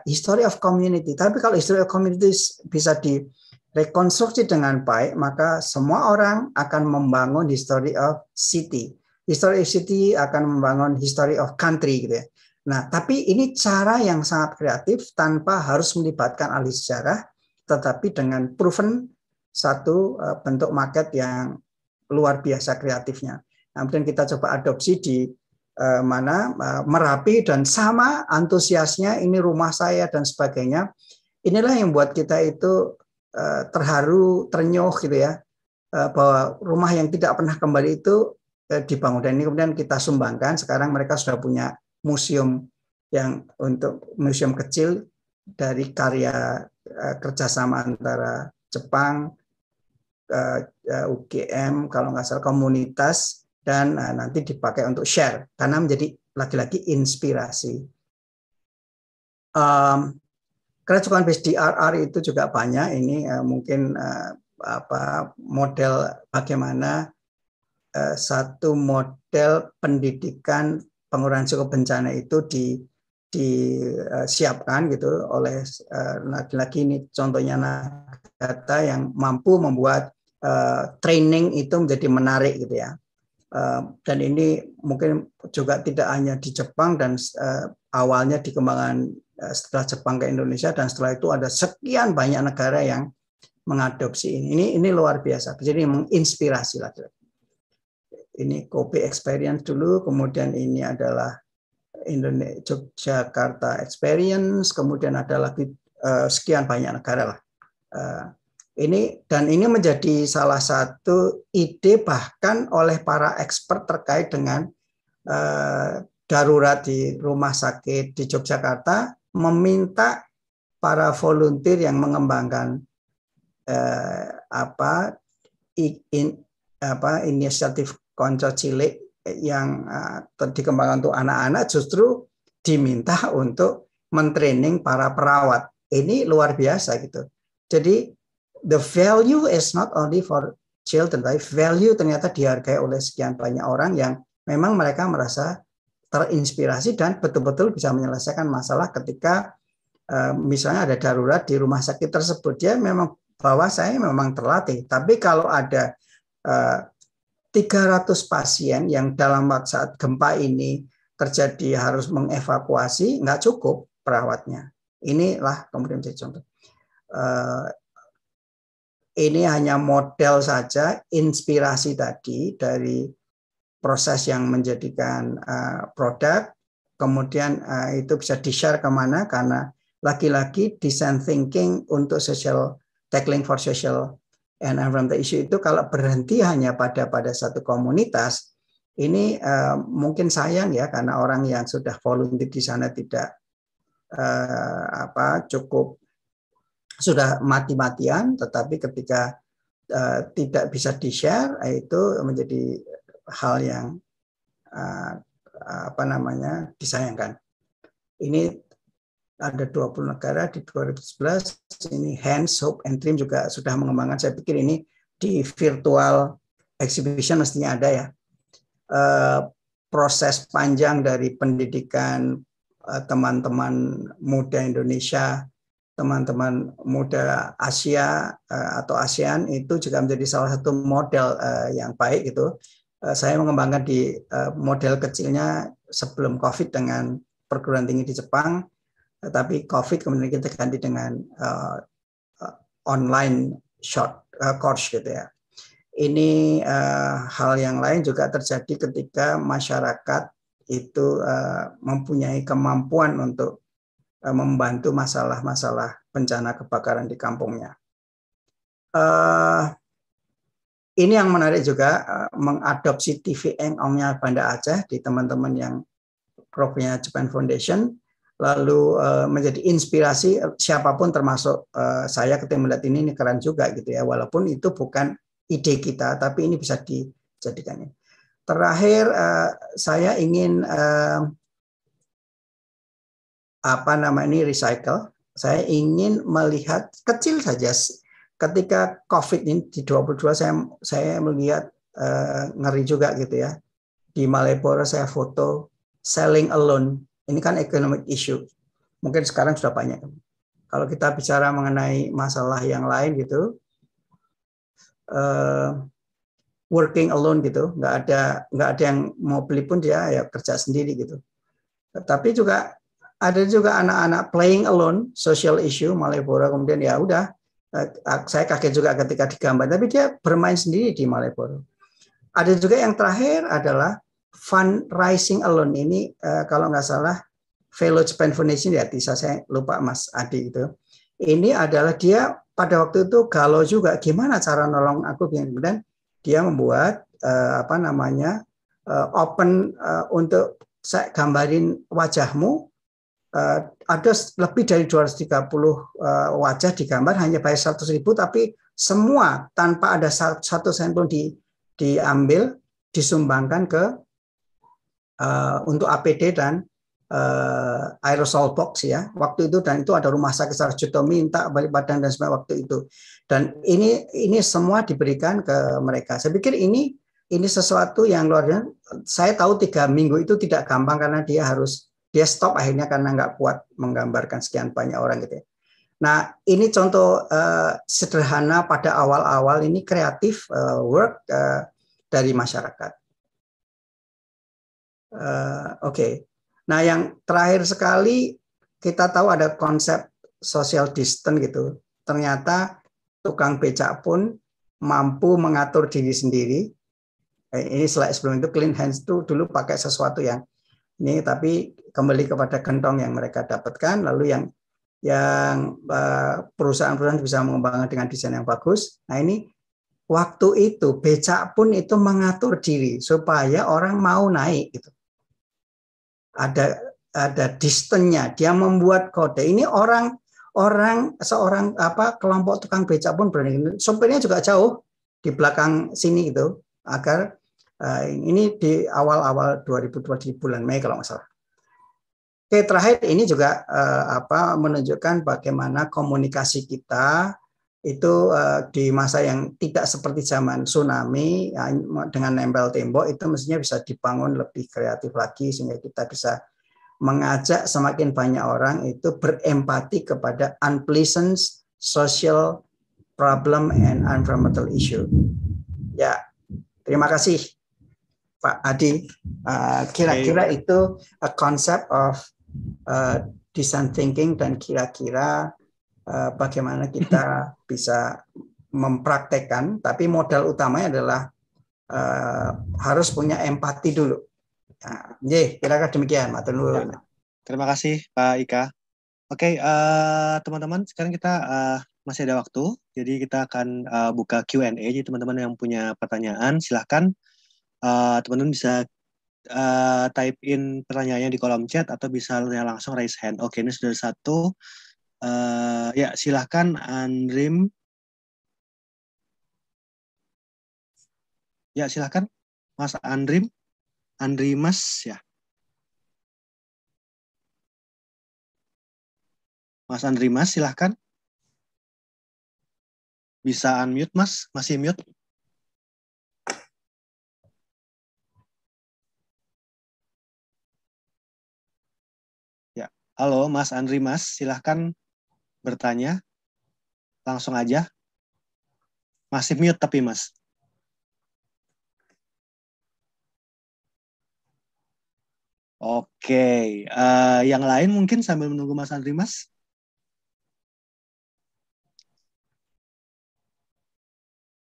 history of community. Tapi kalau history of community bisa direkonstruksi dengan baik, maka semua orang akan membangun history of city. History of city akan membangun history of country gitu ya. Nah, tapi ini cara yang sangat kreatif tanpa harus melibatkan ahli sejarah, tetapi dengan proven satu bentuk market yang luar biasa kreatifnya. Kemudian kita coba adopsi di Merapi, dan sama antusiasnya, ini rumah saya dan sebagainya. Inilah yang buat kita itu terharu, ternyuh gitu ya, bahwa rumah yang tidak pernah kembali itu dibangun, dan ini kemudian kita sumbangkan. Sekarang mereka sudah punya museum yang untuk museum kecil dari karya kerjasama antara Jepang, UGM kalau nggak salah, komunitas, dan nanti dipakai untuk share karena menjadi lagi-lagi inspirasi. Keracukan based DRR itu juga banyak. Ini mungkin model bagaimana satu model pendidikan pengurangan risiko bencana itu disiapkan gitu oleh lagi-lagi ini contohnya Nagata yang mampu membuat training itu menjadi menarik gitu ya. Dan ini mungkin juga tidak hanya di Jepang, dan awalnya dikembangkan setelah Jepang ke Indonesia, dan setelah itu ada sekian banyak negara yang mengadopsi ini. Ini luar biasa. Jadi menginspirasi lagi. Ini Kobe Experience dulu, kemudian ini adalah Yogyakarta Experience, kemudian ada lagi sekian banyak negara lah. Ini menjadi salah satu ide bahkan oleh para expert terkait dengan darurat di rumah sakit di Yogyakarta meminta para volunteer yang mengembangkan inisiatif konco cilik yang dikembangkan untuk anak-anak justru diminta untuk mentraining para perawat. Ini luar biasa gitu. Jadi the value is not only for children, tapi value ternyata dihargai oleh sekian banyak orang yang memang mereka merasa terinspirasi dan betul-betul bisa menyelesaikan masalah ketika misalnya ada darurat di rumah sakit tersebut. Dia memang bahwa saya memang terlatih, tapi kalau ada 300 pasien yang dalam saat gempa ini terjadi harus mengevakuasi, nggak cukup perawatnya. Inilah kemudian jadi contoh. Ini hanya model saja, inspirasi tadi dari proses yang menjadikan produk, kemudian itu bisa di-share kemana, karena lagi-lagi design thinking untuk tackling for social and environmental issue itu kalau berhenti hanya pada satu komunitas, ini mungkin sayang ya, karena orang yang sudah volunteer di sana tidak cukup sudah mati-matian, tetapi ketika tidak bisa di-share itu menjadi hal yang disayangkan. Ini ada 20 negara di 2011, ini Hands, Hope, and Dream juga sudah mengembangkan. Saya pikir ini di virtual exhibition mestinya ada ya. Proses panjang dari pendidikan teman-teman muda Indonesia, teman-teman muda Asia atau ASEAN itu juga menjadi salah satu model yang baik gitu. Saya mengembangkan di model kecilnya sebelum COVID dengan perguruan tinggi di Jepang, tapi COVID kemudian kita ganti dengan online course gitu ya. Ini hal yang lain juga terjadi ketika masyarakat itu mempunyai kemampuan untuk membantu masalah-masalah bencana kebakaran di kampungnya. Ini yang menarik juga, mengadopsi TV Engongnya Banda Aceh di teman-teman yang grupnya Japan Foundation, lalu menjadi inspirasi siapapun termasuk saya ketika melihat ini keren juga gitu ya, walaupun itu bukan ide kita, tapi ini bisa dijadikan. Terakhir saya ingin recycle. Saya ingin melihat kecil saja. Ketika COVID ini di 22 saya melihat ngeri juga gitu ya. Di Malioboro saya foto selling alone. Ini kan economic issue. Mungkin sekarang sudah banyak. Kalau kita bicara mengenai masalah yang lain gitu, working alone gitu, nggak ada yang mau beli pun dia ya kerja sendiri gitu. Tapi juga ada juga anak-anak playing alone, social issue Malioboro, kemudian ya udah. Saya kaget juga ketika digambar, tapi dia bermain sendiri di Malioboro. Ada juga yang terakhir adalah fundraising alone. Ini kalau nggak salah Fellow Japan Foundation ya, saya lupa Mas Adi itu. Ini adalah dia pada waktu itu galau juga, gimana cara nolong aku, kemudian dia membuat open untuk saya gambarin wajahmu. Ada lebih dari 230 wajah digambar, hanya bayar 100.000, tapi semua tanpa ada satu sen pun diambil, disumbangkan ke untuk APD dan aerosol box ya waktu itu, dan itu ada rumah sakit Sarjito minta balik badan dan sebagainya waktu itu, dan ini semua diberikan ke mereka. Saya pikir ini sesuatu yang luar biasa. Saya tahu 3 minggu itu tidak gampang karena dia stop akhirnya karena nggak kuat menggambarkan sekian banyak orang gitu ya. Nah ini contoh sederhana pada awal-awal ini kreatif work dari masyarakat. Oke. Nah yang terakhir sekali, kita tahu ada konsep social distance gitu. Ternyata tukang becak pun mampu mengatur diri sendiri. Ini slide sebelum itu, clean hands itu dulu pakai sesuatu yang ini, tapi kembali kepada gentong yang mereka dapatkan, lalu yang perusahaan-perusahaan bisa mengembangkan dengan desain yang bagus. Nah ini waktu itu becak pun itu mengatur diri supaya orang mau naik gitu. ada distance-nya. Dia membuat kode. Ini seorang kelompok tukang becak pun berani. Sopirnya juga jauh di belakang sini gitu, agar ini di awal-awal 2020 di bulan Mei kalau nggak salah. Oke, terakhir ini juga menunjukkan bagaimana komunikasi kita itu di masa yang tidak seperti zaman tsunami ya, dengan nempel tembok, itu mestinya bisa dibangun lebih kreatif lagi sehingga kita bisa mengajak semakin banyak orang itu berempati kepada unpleasant social problem and environmental issue. Ya, terima kasih Pak Adi. Kira-kira itu a concept of design thinking, dan kira-kira bagaimana kita bisa mempraktekkan, tapi modal utamanya adalah harus punya empati dulu. Nah, kira-kira demikian, Matur nuwun. Terima kasih Pak Ika. Oke, teman-teman, sekarang kita masih ada waktu, jadi kita akan buka Q&A. Jadi teman-teman yang punya pertanyaan, silahkan teman-teman bisa type in pertanyaannya di kolom chat atau bisa langsung raise hand. Oke, ini sudah satu. Ya, silahkan Andrim. Ya, silahkan Mas Andrim. Andrimas ya. Mas Andrimas, silahkan. Bisa unmute, Mas? Masih mute? Ya, halo Mas Andrimas, silahkan bertanya. Langsung aja. Masih mute tapi, Mas. Oke, yang lain mungkin sambil menunggu Mas Andrimas.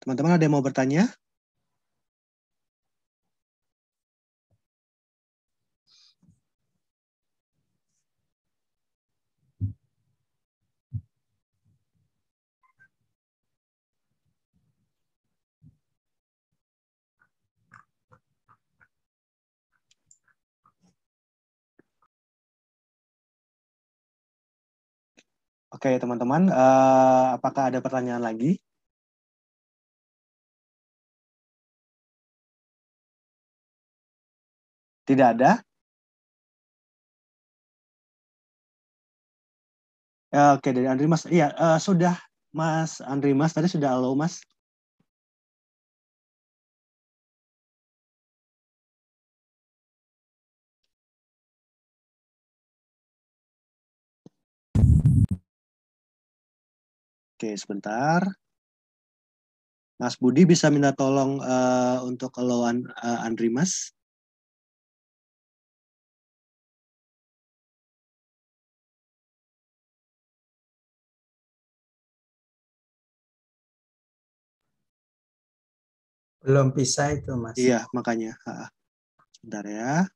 Teman-teman ada yang mau bertanya? Oke, teman-teman, apakah ada pertanyaan lagi? Tidak ada? Oke, dari Andrimas. Iya, sudah Mas Andrimas, tadi sudah halo Mas. Oke, sebentar. Mas Budi bisa minta tolong untuk halo Andrimas. Belum bisa itu, Mas. Iya, makanya. Sebentar ya.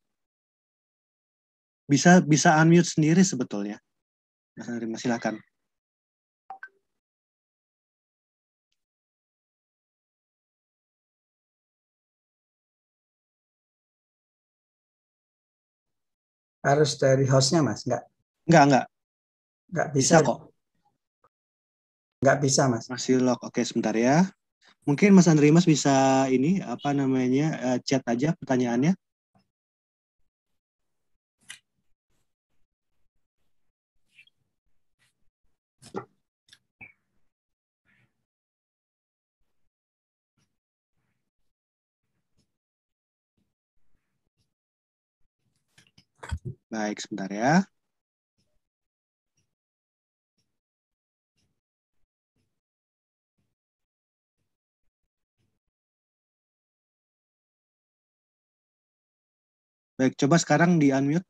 Bisa unmute sendiri sebetulnya. Mas Andrimas, silakan. Harus dari hostnya, Mas? Enggak Enggak bisa. Bisa kok. Enggak bisa, Mas. Masih lock. Oke, sebentar ya. Mungkin Mas Andrimas bisa ini apa namanya chat aja pertanyaannya. Baik, sebentar ya. Baik, coba sekarang di unmute.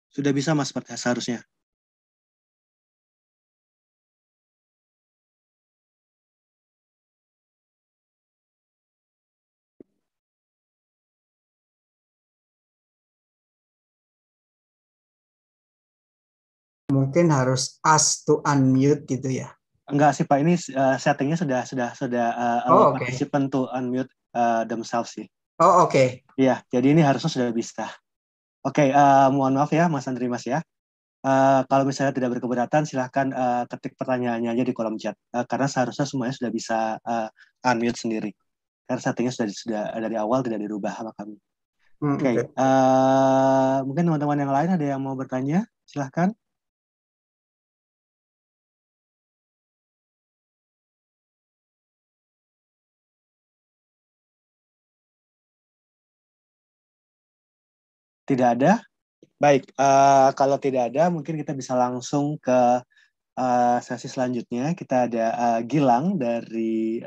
Sudah bisa Mas seharusnya. mungkin harus ask to unmute gitu ya. Enggak sih Pak, ini settingnya sudah allow Oke. participant to unmute themselves sih. Oke. Iya, jadi ini harusnya sudah bisa. Oke, mohon maaf ya Mas Andri Mas ya. Kalau misalnya tidak berkeberatan, silahkan ketik pertanyaannya aja di kolom chat. Karena seharusnya semuanya sudah bisa unmute sendiri. Karena settingnya sudah dari awal tidak dirubah sama kami. Oke. Mungkin teman-teman yang lain ada yang mau bertanya? Silahkan. Tidak ada? Baik, kalau tidak ada, mungkin kita bisa langsung ke sesi selanjutnya. Kita ada Gilang dari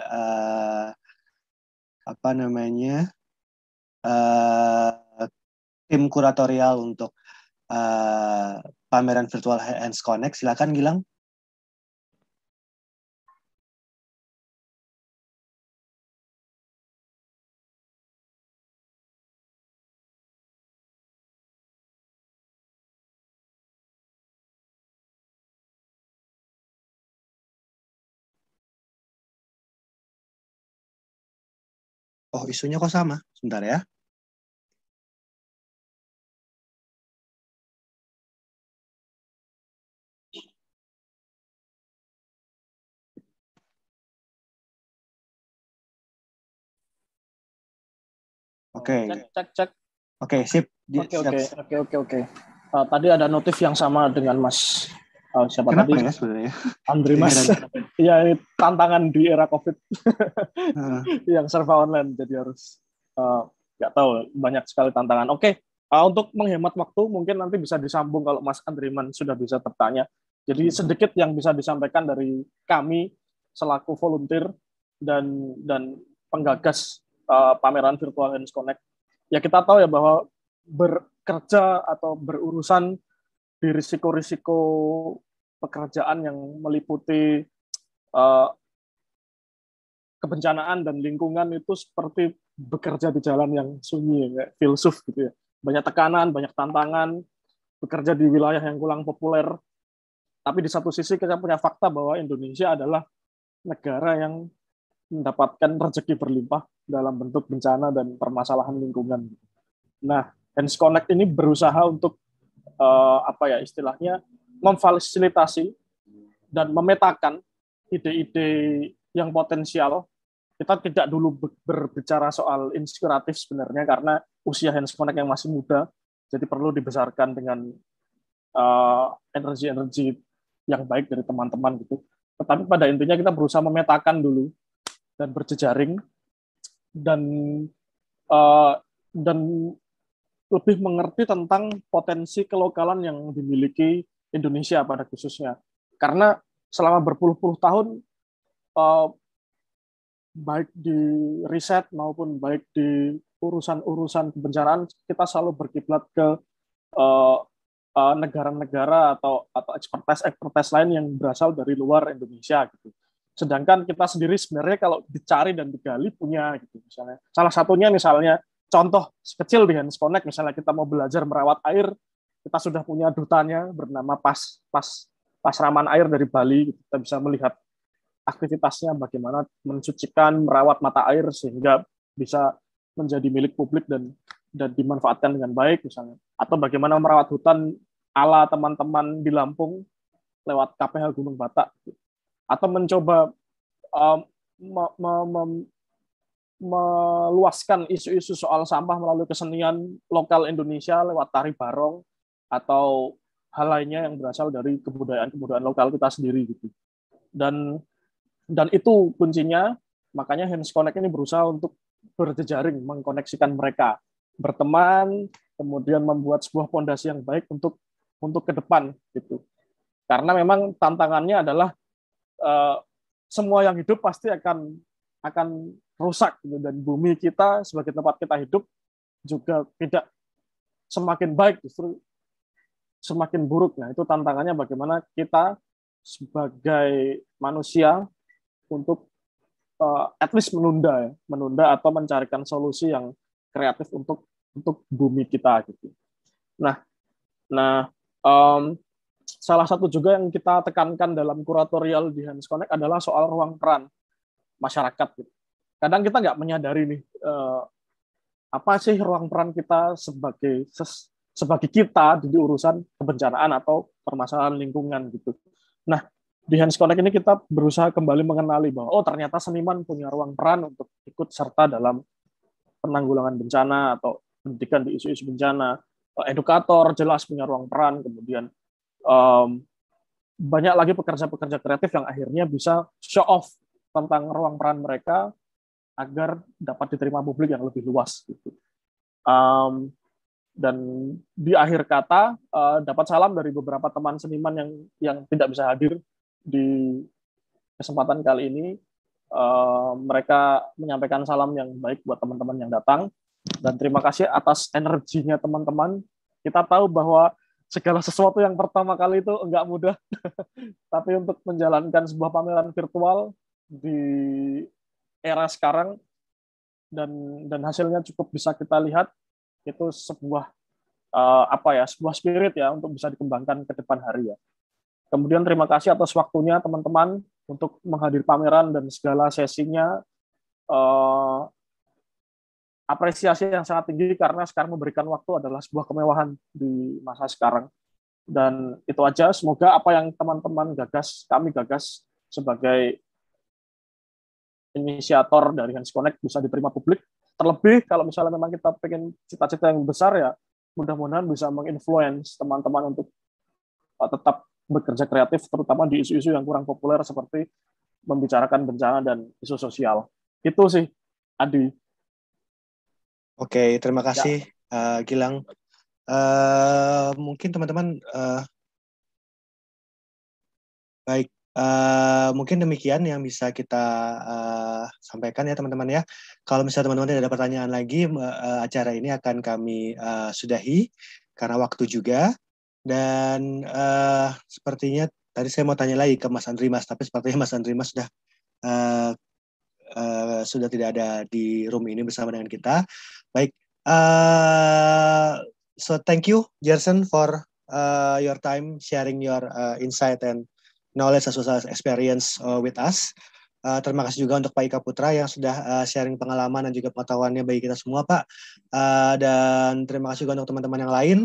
tim kuratorial untuk pameran Virtual Hands Connect. Silakan Gilang. Oh, isunya kok sama? Sebentar ya. Oke. Cek. Oke, sip. Oke. Tadi ada notif yang sama dengan Mas. Siapa Kenapa tadi? Ya sebenarnya? Andri Mas. Iya, ini tantangan di era COVID yang serba online, jadi harus nggak tahu, banyak sekali tantangan. Oke, untuk menghemat waktu mungkin nanti bisa disambung kalau Mas Andriman sudah bisa bertanya. Jadi sedikit yang bisa disampaikan dari kami selaku volunteer dan penggagas pameran Virtual Hands Connect. Ya kita tahu ya bahwa bekerja atau berurusan di risiko-risiko pekerjaan yang meliputi kebencanaan dan lingkungan itu seperti bekerja di jalan yang sunyi, kayak filsuf gitu ya. Banyak tekanan, banyak tantangan, bekerja di wilayah yang kurang populer. Tapi di satu sisi kita punya fakta bahwa Indonesia adalah negara yang mendapatkan rezeki berlimpah dalam bentuk bencana dan permasalahan lingkungan. Nah, Hands Connect ini berusaha untuk istilahnya memfasilitasi dan memetakan ide-ide yang potensial. Kita tidak dulu berbicara soal inspiratif sebenarnya karena usia Hands Connect yang masih muda, jadi perlu dibesarkan dengan energi-energi yang baik dari teman-teman gitu. Tetapi pada intinya kita berusaha memetakan dulu dan berjejaring dan lebih mengerti tentang potensi kelokalan yang dimiliki Indonesia pada khususnya. Karena selama berpuluh-puluh tahun baik di riset maupun baik di urusan-urusan kebencanaan kita selalu berkiblat ke negara-negara atau expertise lain yang berasal dari luar Indonesia gitu. Sedangkan kita sendiri sebenarnya kalau dicari dan digali punya gitu misalnya. Salah satunya misalnya contoh kecil di Hands Connect, misalnya kita mau belajar merawat air, kita sudah punya dutanya bernama Pasraman Air dari Bali. Kita bisa melihat aktivitasnya bagaimana mensucikan, merawat mata air sehingga bisa menjadi milik publik dan dimanfaatkan dengan baik misalnya. Atau bagaimana merawat hutan ala teman-teman di Lampung lewat KPH Gunung Batak. Atau mencoba meluaskan isu-isu soal sampah melalui kesenian lokal Indonesia lewat tari barong atau hal lainnya yang berasal dari kebudayaan lokal kita sendiri gitu. Dan itu kuncinya, makanya Hands Connect ini berusaha untuk berjejaring, mengkoneksikan mereka, berteman, kemudian membuat sebuah fondasi yang baik untuk ke depan gitu. Karena memang tantangannya adalah semua yang hidup pasti akan rusak gitu, dan bumi kita sebagai tempat kita hidup juga tidak semakin baik, justru semakin buruk. Nah, itu tantangannya bagaimana kita sebagai manusia untuk at least menunda atau mencarikan solusi yang kreatif untuk bumi kita gitu. Nah salah satu juga yang kita tekankan dalam kuratorial di Hands Connect adalah soal ruang peran masyarakat. Kadang kita nggak menyadari nih apa sih ruang peran kita sebagai kita di urusan kebencanaan atau permasalahan lingkungan gitu. Nah, di Hands Connect ini kita berusaha kembali mengenali bahwa ternyata seniman punya ruang peran untuk ikut serta dalam penanggulangan bencana atau pendidikan di isu-isu bencana. Edukator jelas punya ruang peran, kemudian banyak lagi pekerja-pekerja kreatif yang akhirnya bisa show off tentang ruang peran mereka agar dapat diterima publik yang lebih luas gitu. Dan di akhir kata dapat salam dari beberapa teman seniman yang tidak bisa hadir di kesempatan kali ini. Mereka menyampaikan salam yang baik buat teman-teman yang datang, dan terima kasih atas energinya teman-teman. Kita tahu bahwa segala sesuatu yang pertama kali itu enggak mudah, tapi untuk menjalankan sebuah pameran virtual di era sekarang dan hasilnya cukup bisa kita lihat, itu sebuah sebuah spirit ya untuk bisa dikembangkan ke depan hari ya. Kemudian terima kasih atas waktunya teman-teman untuk menghadiri pameran dan segala sesinya. Apresiasi yang sangat tinggi karena sekarang memberikan waktu adalah sebuah kemewahan di masa sekarang. Dan itu aja, semoga apa yang teman-teman kami gagas sebagai inisiator dari Hands Connect bisa diterima publik. Terlebih kalau misalnya memang kita pengen cita-cita yang besar ya, mudah-mudahan bisa menginfluence teman-teman untuk tetap bekerja kreatif, terutama di isu-isu yang kurang populer seperti membicarakan bencana dan isu sosial. Itu sih, Adi. Oke, terima kasih Gilang. Mungkin teman-teman baik, mungkin demikian yang bisa kita sampaikan ya teman-teman ya. Kalau misalnya teman-teman tidak ada pertanyaan lagi, acara ini akan kami sudahi karena waktu juga. Dan sepertinya tadi saya mau tanya lagi ke Mas Andri Mas, tapi sepertinya Mas Andri Mas sudah tidak ada di room ini bersama dengan kita. Baik, so thank you Gerson for your time sharing your insight and knowledge as well as experience with us. Terima kasih juga untuk Pak Ika Putra yang sudah sharing pengalaman dan juga pengetahuannya bagi kita semua, Pak. Dan terima kasih juga untuk teman-teman yang lain.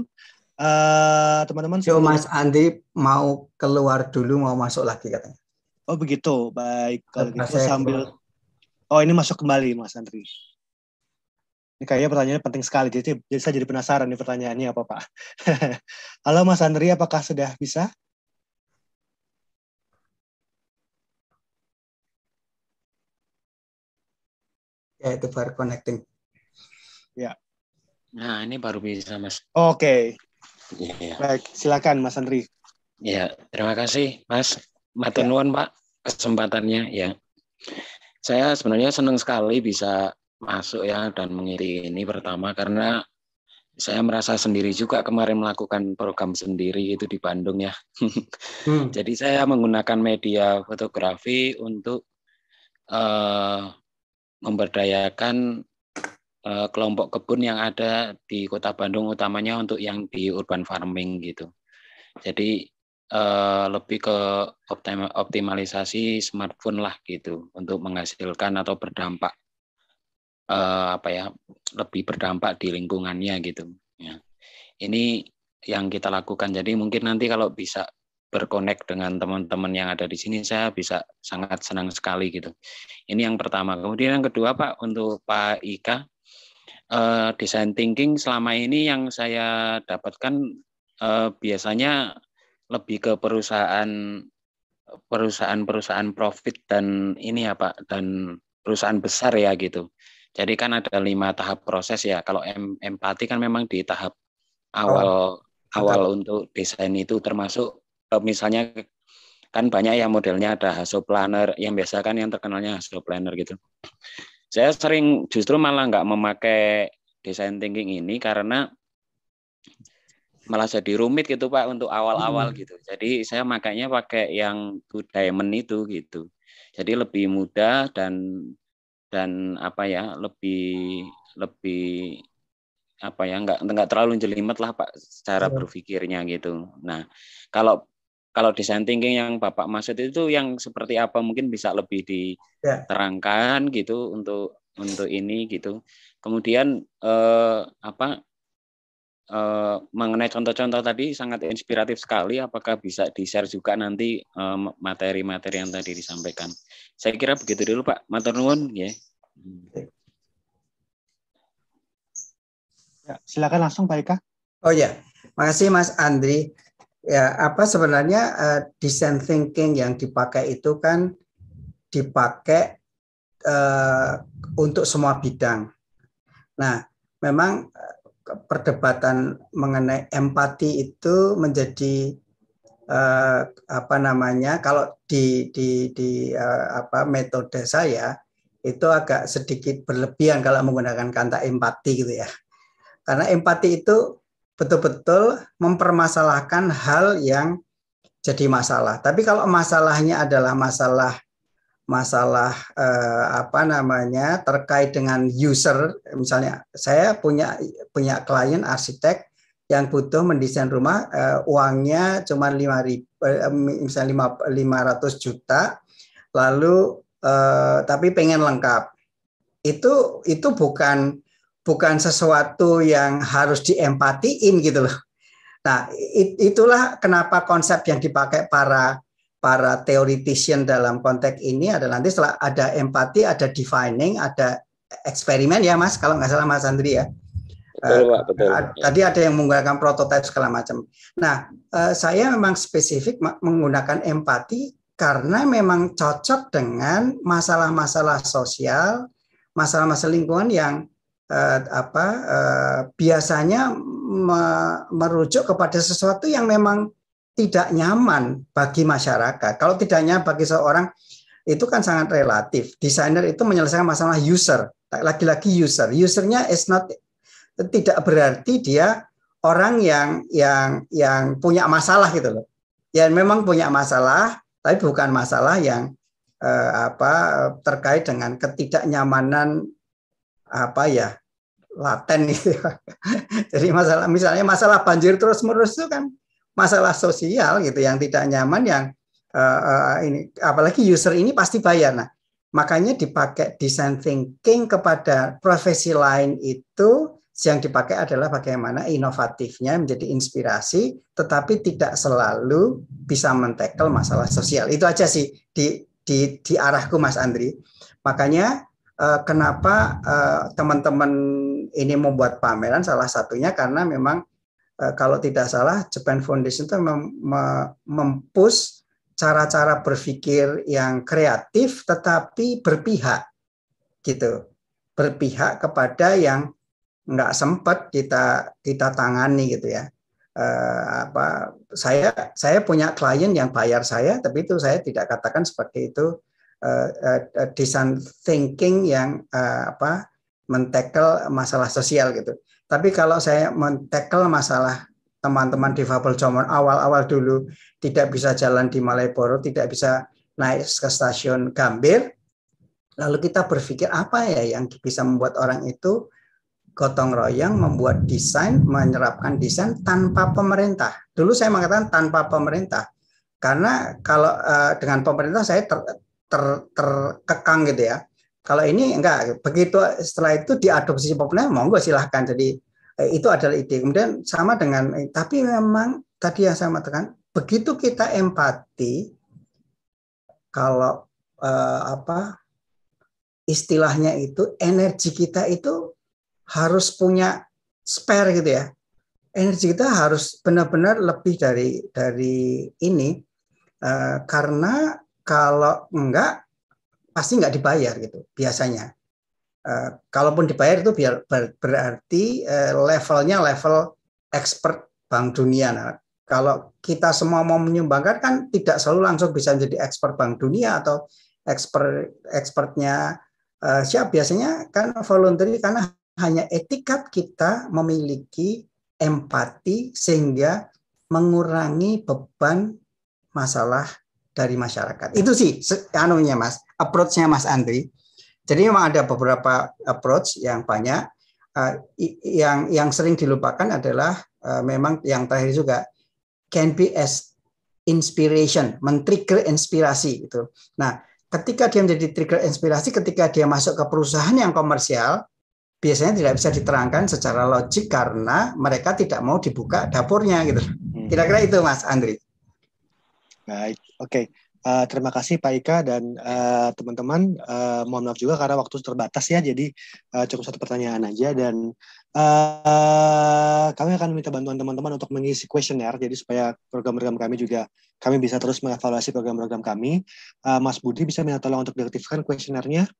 Teman-teman, Mas Andi mau keluar dulu, mau masuk lagi katanya. Oh begitu, baik. Kalau gitu sambil ini masuk kembali Mas Andri. Ini kayaknya pertanyaannya penting sekali, jadi saya jadi penasaran nih pertanyaannya apa Pak. Halo Mas Andri, apakah sudah bisa? Ya, itu baru connecting. Ya. Nah, ini baru bisa Mas. Oke. Ya. Baik, silakan Mas Andri. Ya, terima kasih Mas. Matur nuwun Pak kesempatannya ya. Saya sebenarnya senang sekali bisa masuk ya dan mengiri ini, pertama karena saya merasa sendiri juga kemarin melakukan program sendiri itu di Bandung ya. Jadi saya menggunakan media fotografi untuk memberdayakan kelompok kebun yang ada di Kota Bandung, utamanya untuk yang di urban farming gitu. Jadi lebih ke optimalisasi smartphone lah gitu untuk menghasilkan atau berdampak lebih berdampak di lingkungannya gitu. Ya. Ini yang kita lakukan. Jadi mungkin nanti kalau bisa berkonek dengan teman-teman yang ada di sini, saya bisa sangat senang sekali gitu. Ini yang pertama. Kemudian yang kedua Pak, untuk Pak Ika. Design thinking selama ini yang saya dapatkan biasanya lebih ke perusahaan profit dan ini ya Pak, dan perusahaan besar ya gitu. Jadi kan ada 5 tahap proses ya. Kalau empati kan memang di tahap awal untuk desain itu, termasuk misalnya kan banyak yang modelnya ada Hasso Planner, yang biasa kan yang terkenalnya Hasso Planner gitu. Saya sering justru malah nggak memakai design thinking ini karena malah jadi rumit gitu Pak untuk awal-awal gitu. Jadi saya makanya pakai yang 2 diamond itu gitu. Jadi lebih mudah dan nggak terlalu jelimet lah Pak secara berpikirnya gitu. Nah, kalau kalau design thinking yang Bapak maksud itu yang seperti apa, mungkin bisa lebih diterangkan gitu untuk ini gitu. Kemudian mengenai contoh-contoh tadi sangat inspiratif sekali. Apakah bisa di-share juga nanti materi-materi yang tadi disampaikan? Saya kira begitu dulu Pak. Matur nuwun ya. Ya, silakan langsung Pak Eka. Oh ya, makasih Mas Andri. Ya, sebenarnya design thinking yang dipakai itu kan dipakai untuk semua bidang. Nah, memang perdebatan mengenai empati itu menjadi kalau di metode saya itu agak sedikit berlebihan kalau menggunakan kata empati gitu ya. Karena empati itu betul-betul mempermasalahkan hal yang jadi masalah. Tapi kalau masalahnya adalah masalah terkait dengan user, misalnya saya punya klien arsitek yang butuh mendesain rumah, uangnya cuma 500 juta, lalu tapi pengen lengkap. Itu bukan sesuatu yang harus diempatiin gitu loh. Nah, itulah kenapa konsep yang dipakai para theoretician dalam konteks ini adalah nanti setelah ada empati, ada defining, ada eksperimen ya Mas, kalau nggak salah Mas Andri ya. Betul, Pak, betul. Tadi ada yang menggunakan prototipe segala macam. Nah, saya memang spesifik menggunakan empati karena memang cocok dengan masalah-masalah sosial, masalah-masalah lingkungan yang biasanya merujuk kepada sesuatu yang memang tidak nyaman bagi masyarakat. Kalau tidak nyaman bagi seorang itu kan sangat relatif. Desainer itu menyelesaikan masalah user. Lagi-lagi usernya tidak berarti dia orang yang punya masalah gitu loh. Ya memang punya masalah, tapi bukan masalah yang terkait dengan ketidaknyamanan laten gitu. Jadi misalnya masalah banjir terus-menerus itu kan masalah sosial gitu yang tidak nyaman yang ini apalagi user ini pasti bayar. Nah, makanya dipakai design thinking kepada profesi lain itu yang dipakai adalah bagaimana inovatifnya menjadi inspirasi tetapi tidak selalu bisa men-tackle masalah sosial. Itu aja sih di arahku Mas Andri. Makanya kenapa teman-teman ini membuat pameran salah satunya karena memang kalau tidak salah Japan Foundation itu mempush cara-cara berpikir yang kreatif tetapi berpihak gitu, berpihak kepada yang nggak sempat kita tangani gitu ya. Saya punya klien yang bayar saya, tapi itu saya tidak katakan seperti itu design thinking yang men-tackle masalah sosial gitu. Tapi kalau saya men-tackle masalah teman-teman difabel zaman awal-awal dulu tidak bisa jalan di Malioboro, tidak bisa naik ke stasiun Gambir, lalu kita berpikir apa ya yang bisa membuat orang itu gotong royong membuat desain, menyerapkan desain tanpa pemerintah. Dulu saya mengatakan tanpa pemerintah, karena kalau dengan pemerintah saya terkekang gitu ya. Kalau ini enggak, begitu setelah itu diadopsi populer, monggo silahkan. Jadi itu adalah ide. Kemudian sama dengan, tapi memang tadi yang saya katakan, begitu kita empati, kalau istilahnya itu energi kita itu harus punya spare gitu ya. Energi kita harus benar-benar lebih dari ini, karena kalau enggak pasti enggak dibayar gitu biasanya. Kalaupun dibayar itu berarti levelnya level expert Bank Dunia. Nah, kalau kita semua mau menyumbangkan kan tidak selalu langsung bisa menjadi expert Bank Dunia atau expertnya siapa, biasanya kan voluntary karena hanya etikat kita memiliki empati sehingga mengurangi beban masalah dari masyarakat. Itu sih anunya Mas, approach-nya Mas Andri. Jadi memang ada beberapa approach yang banyak. Yang sering dilupakan adalah memang yang terakhir juga can be as inspiration, men-trigger inspirasi gitu. Nah, ketika dia menjadi trigger inspirasi, ketika dia masuk ke perusahaan yang komersial, biasanya tidak bisa diterangkan secara logik karena mereka tidak mau dibuka dapurnya gitu. Kira-kira itu Mas Andri. Baik, oke. Terima kasih Pak Ika dan teman-teman. Mohon maaf juga karena waktu terbatas ya, jadi cukup satu pertanyaan aja dan kami akan minta bantuan teman-teman untuk mengisi kuesioner, jadi supaya program-program kami juga kami bisa terus mengevaluasi program-program kami. Mas Budi bisa minta tolong untuk diaktifkan kuesionernya.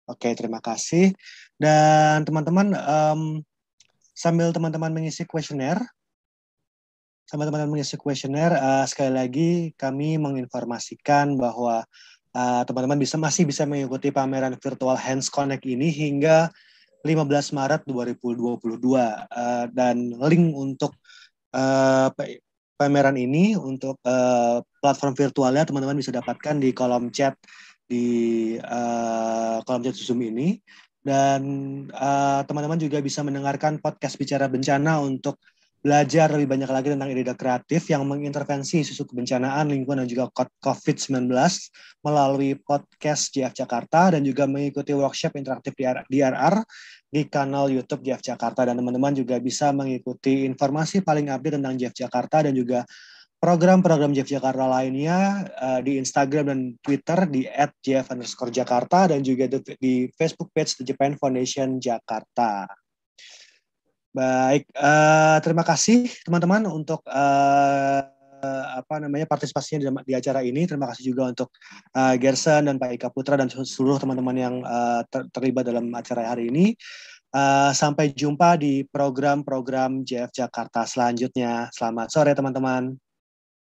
Oke, terima kasih. Dan teman-teman, sambil teman-teman mengisi kuesioner, sekali lagi kami menginformasikan bahwa teman-teman masih bisa mengikuti pameran virtual Hands Connect ini hingga 15 Maret 2022 dan link untuk pameran ini untuk platform virtualnya teman-teman bisa dapatkan di kolom chat Zoom ini dan teman-teman juga bisa mendengarkan podcast Bicara Bencana untuk belajar lebih banyak lagi tentang ide kreatif yang mengintervensi isu kebencanaan, lingkungan, dan juga COVID-19 melalui podcast JF Jakarta dan juga mengikuti workshop interaktif di RR di kanal YouTube JF Jakarta. Dan teman-teman juga bisa mengikuti informasi paling update tentang JF Jakarta dan juga program-program JF Jakarta lainnya di Instagram dan Twitter di @jf_Jakarta dan juga di Facebook page The Japan Foundation Jakarta. Baik, terima kasih teman-teman untuk partisipasinya di acara ini. Terima kasih juga untuk Gerson dan Pak Ika Putra dan seluruh teman-teman yang terlibat dalam acara hari ini. Sampai jumpa di program-program JF Jakarta selanjutnya. Selamat sore teman-teman.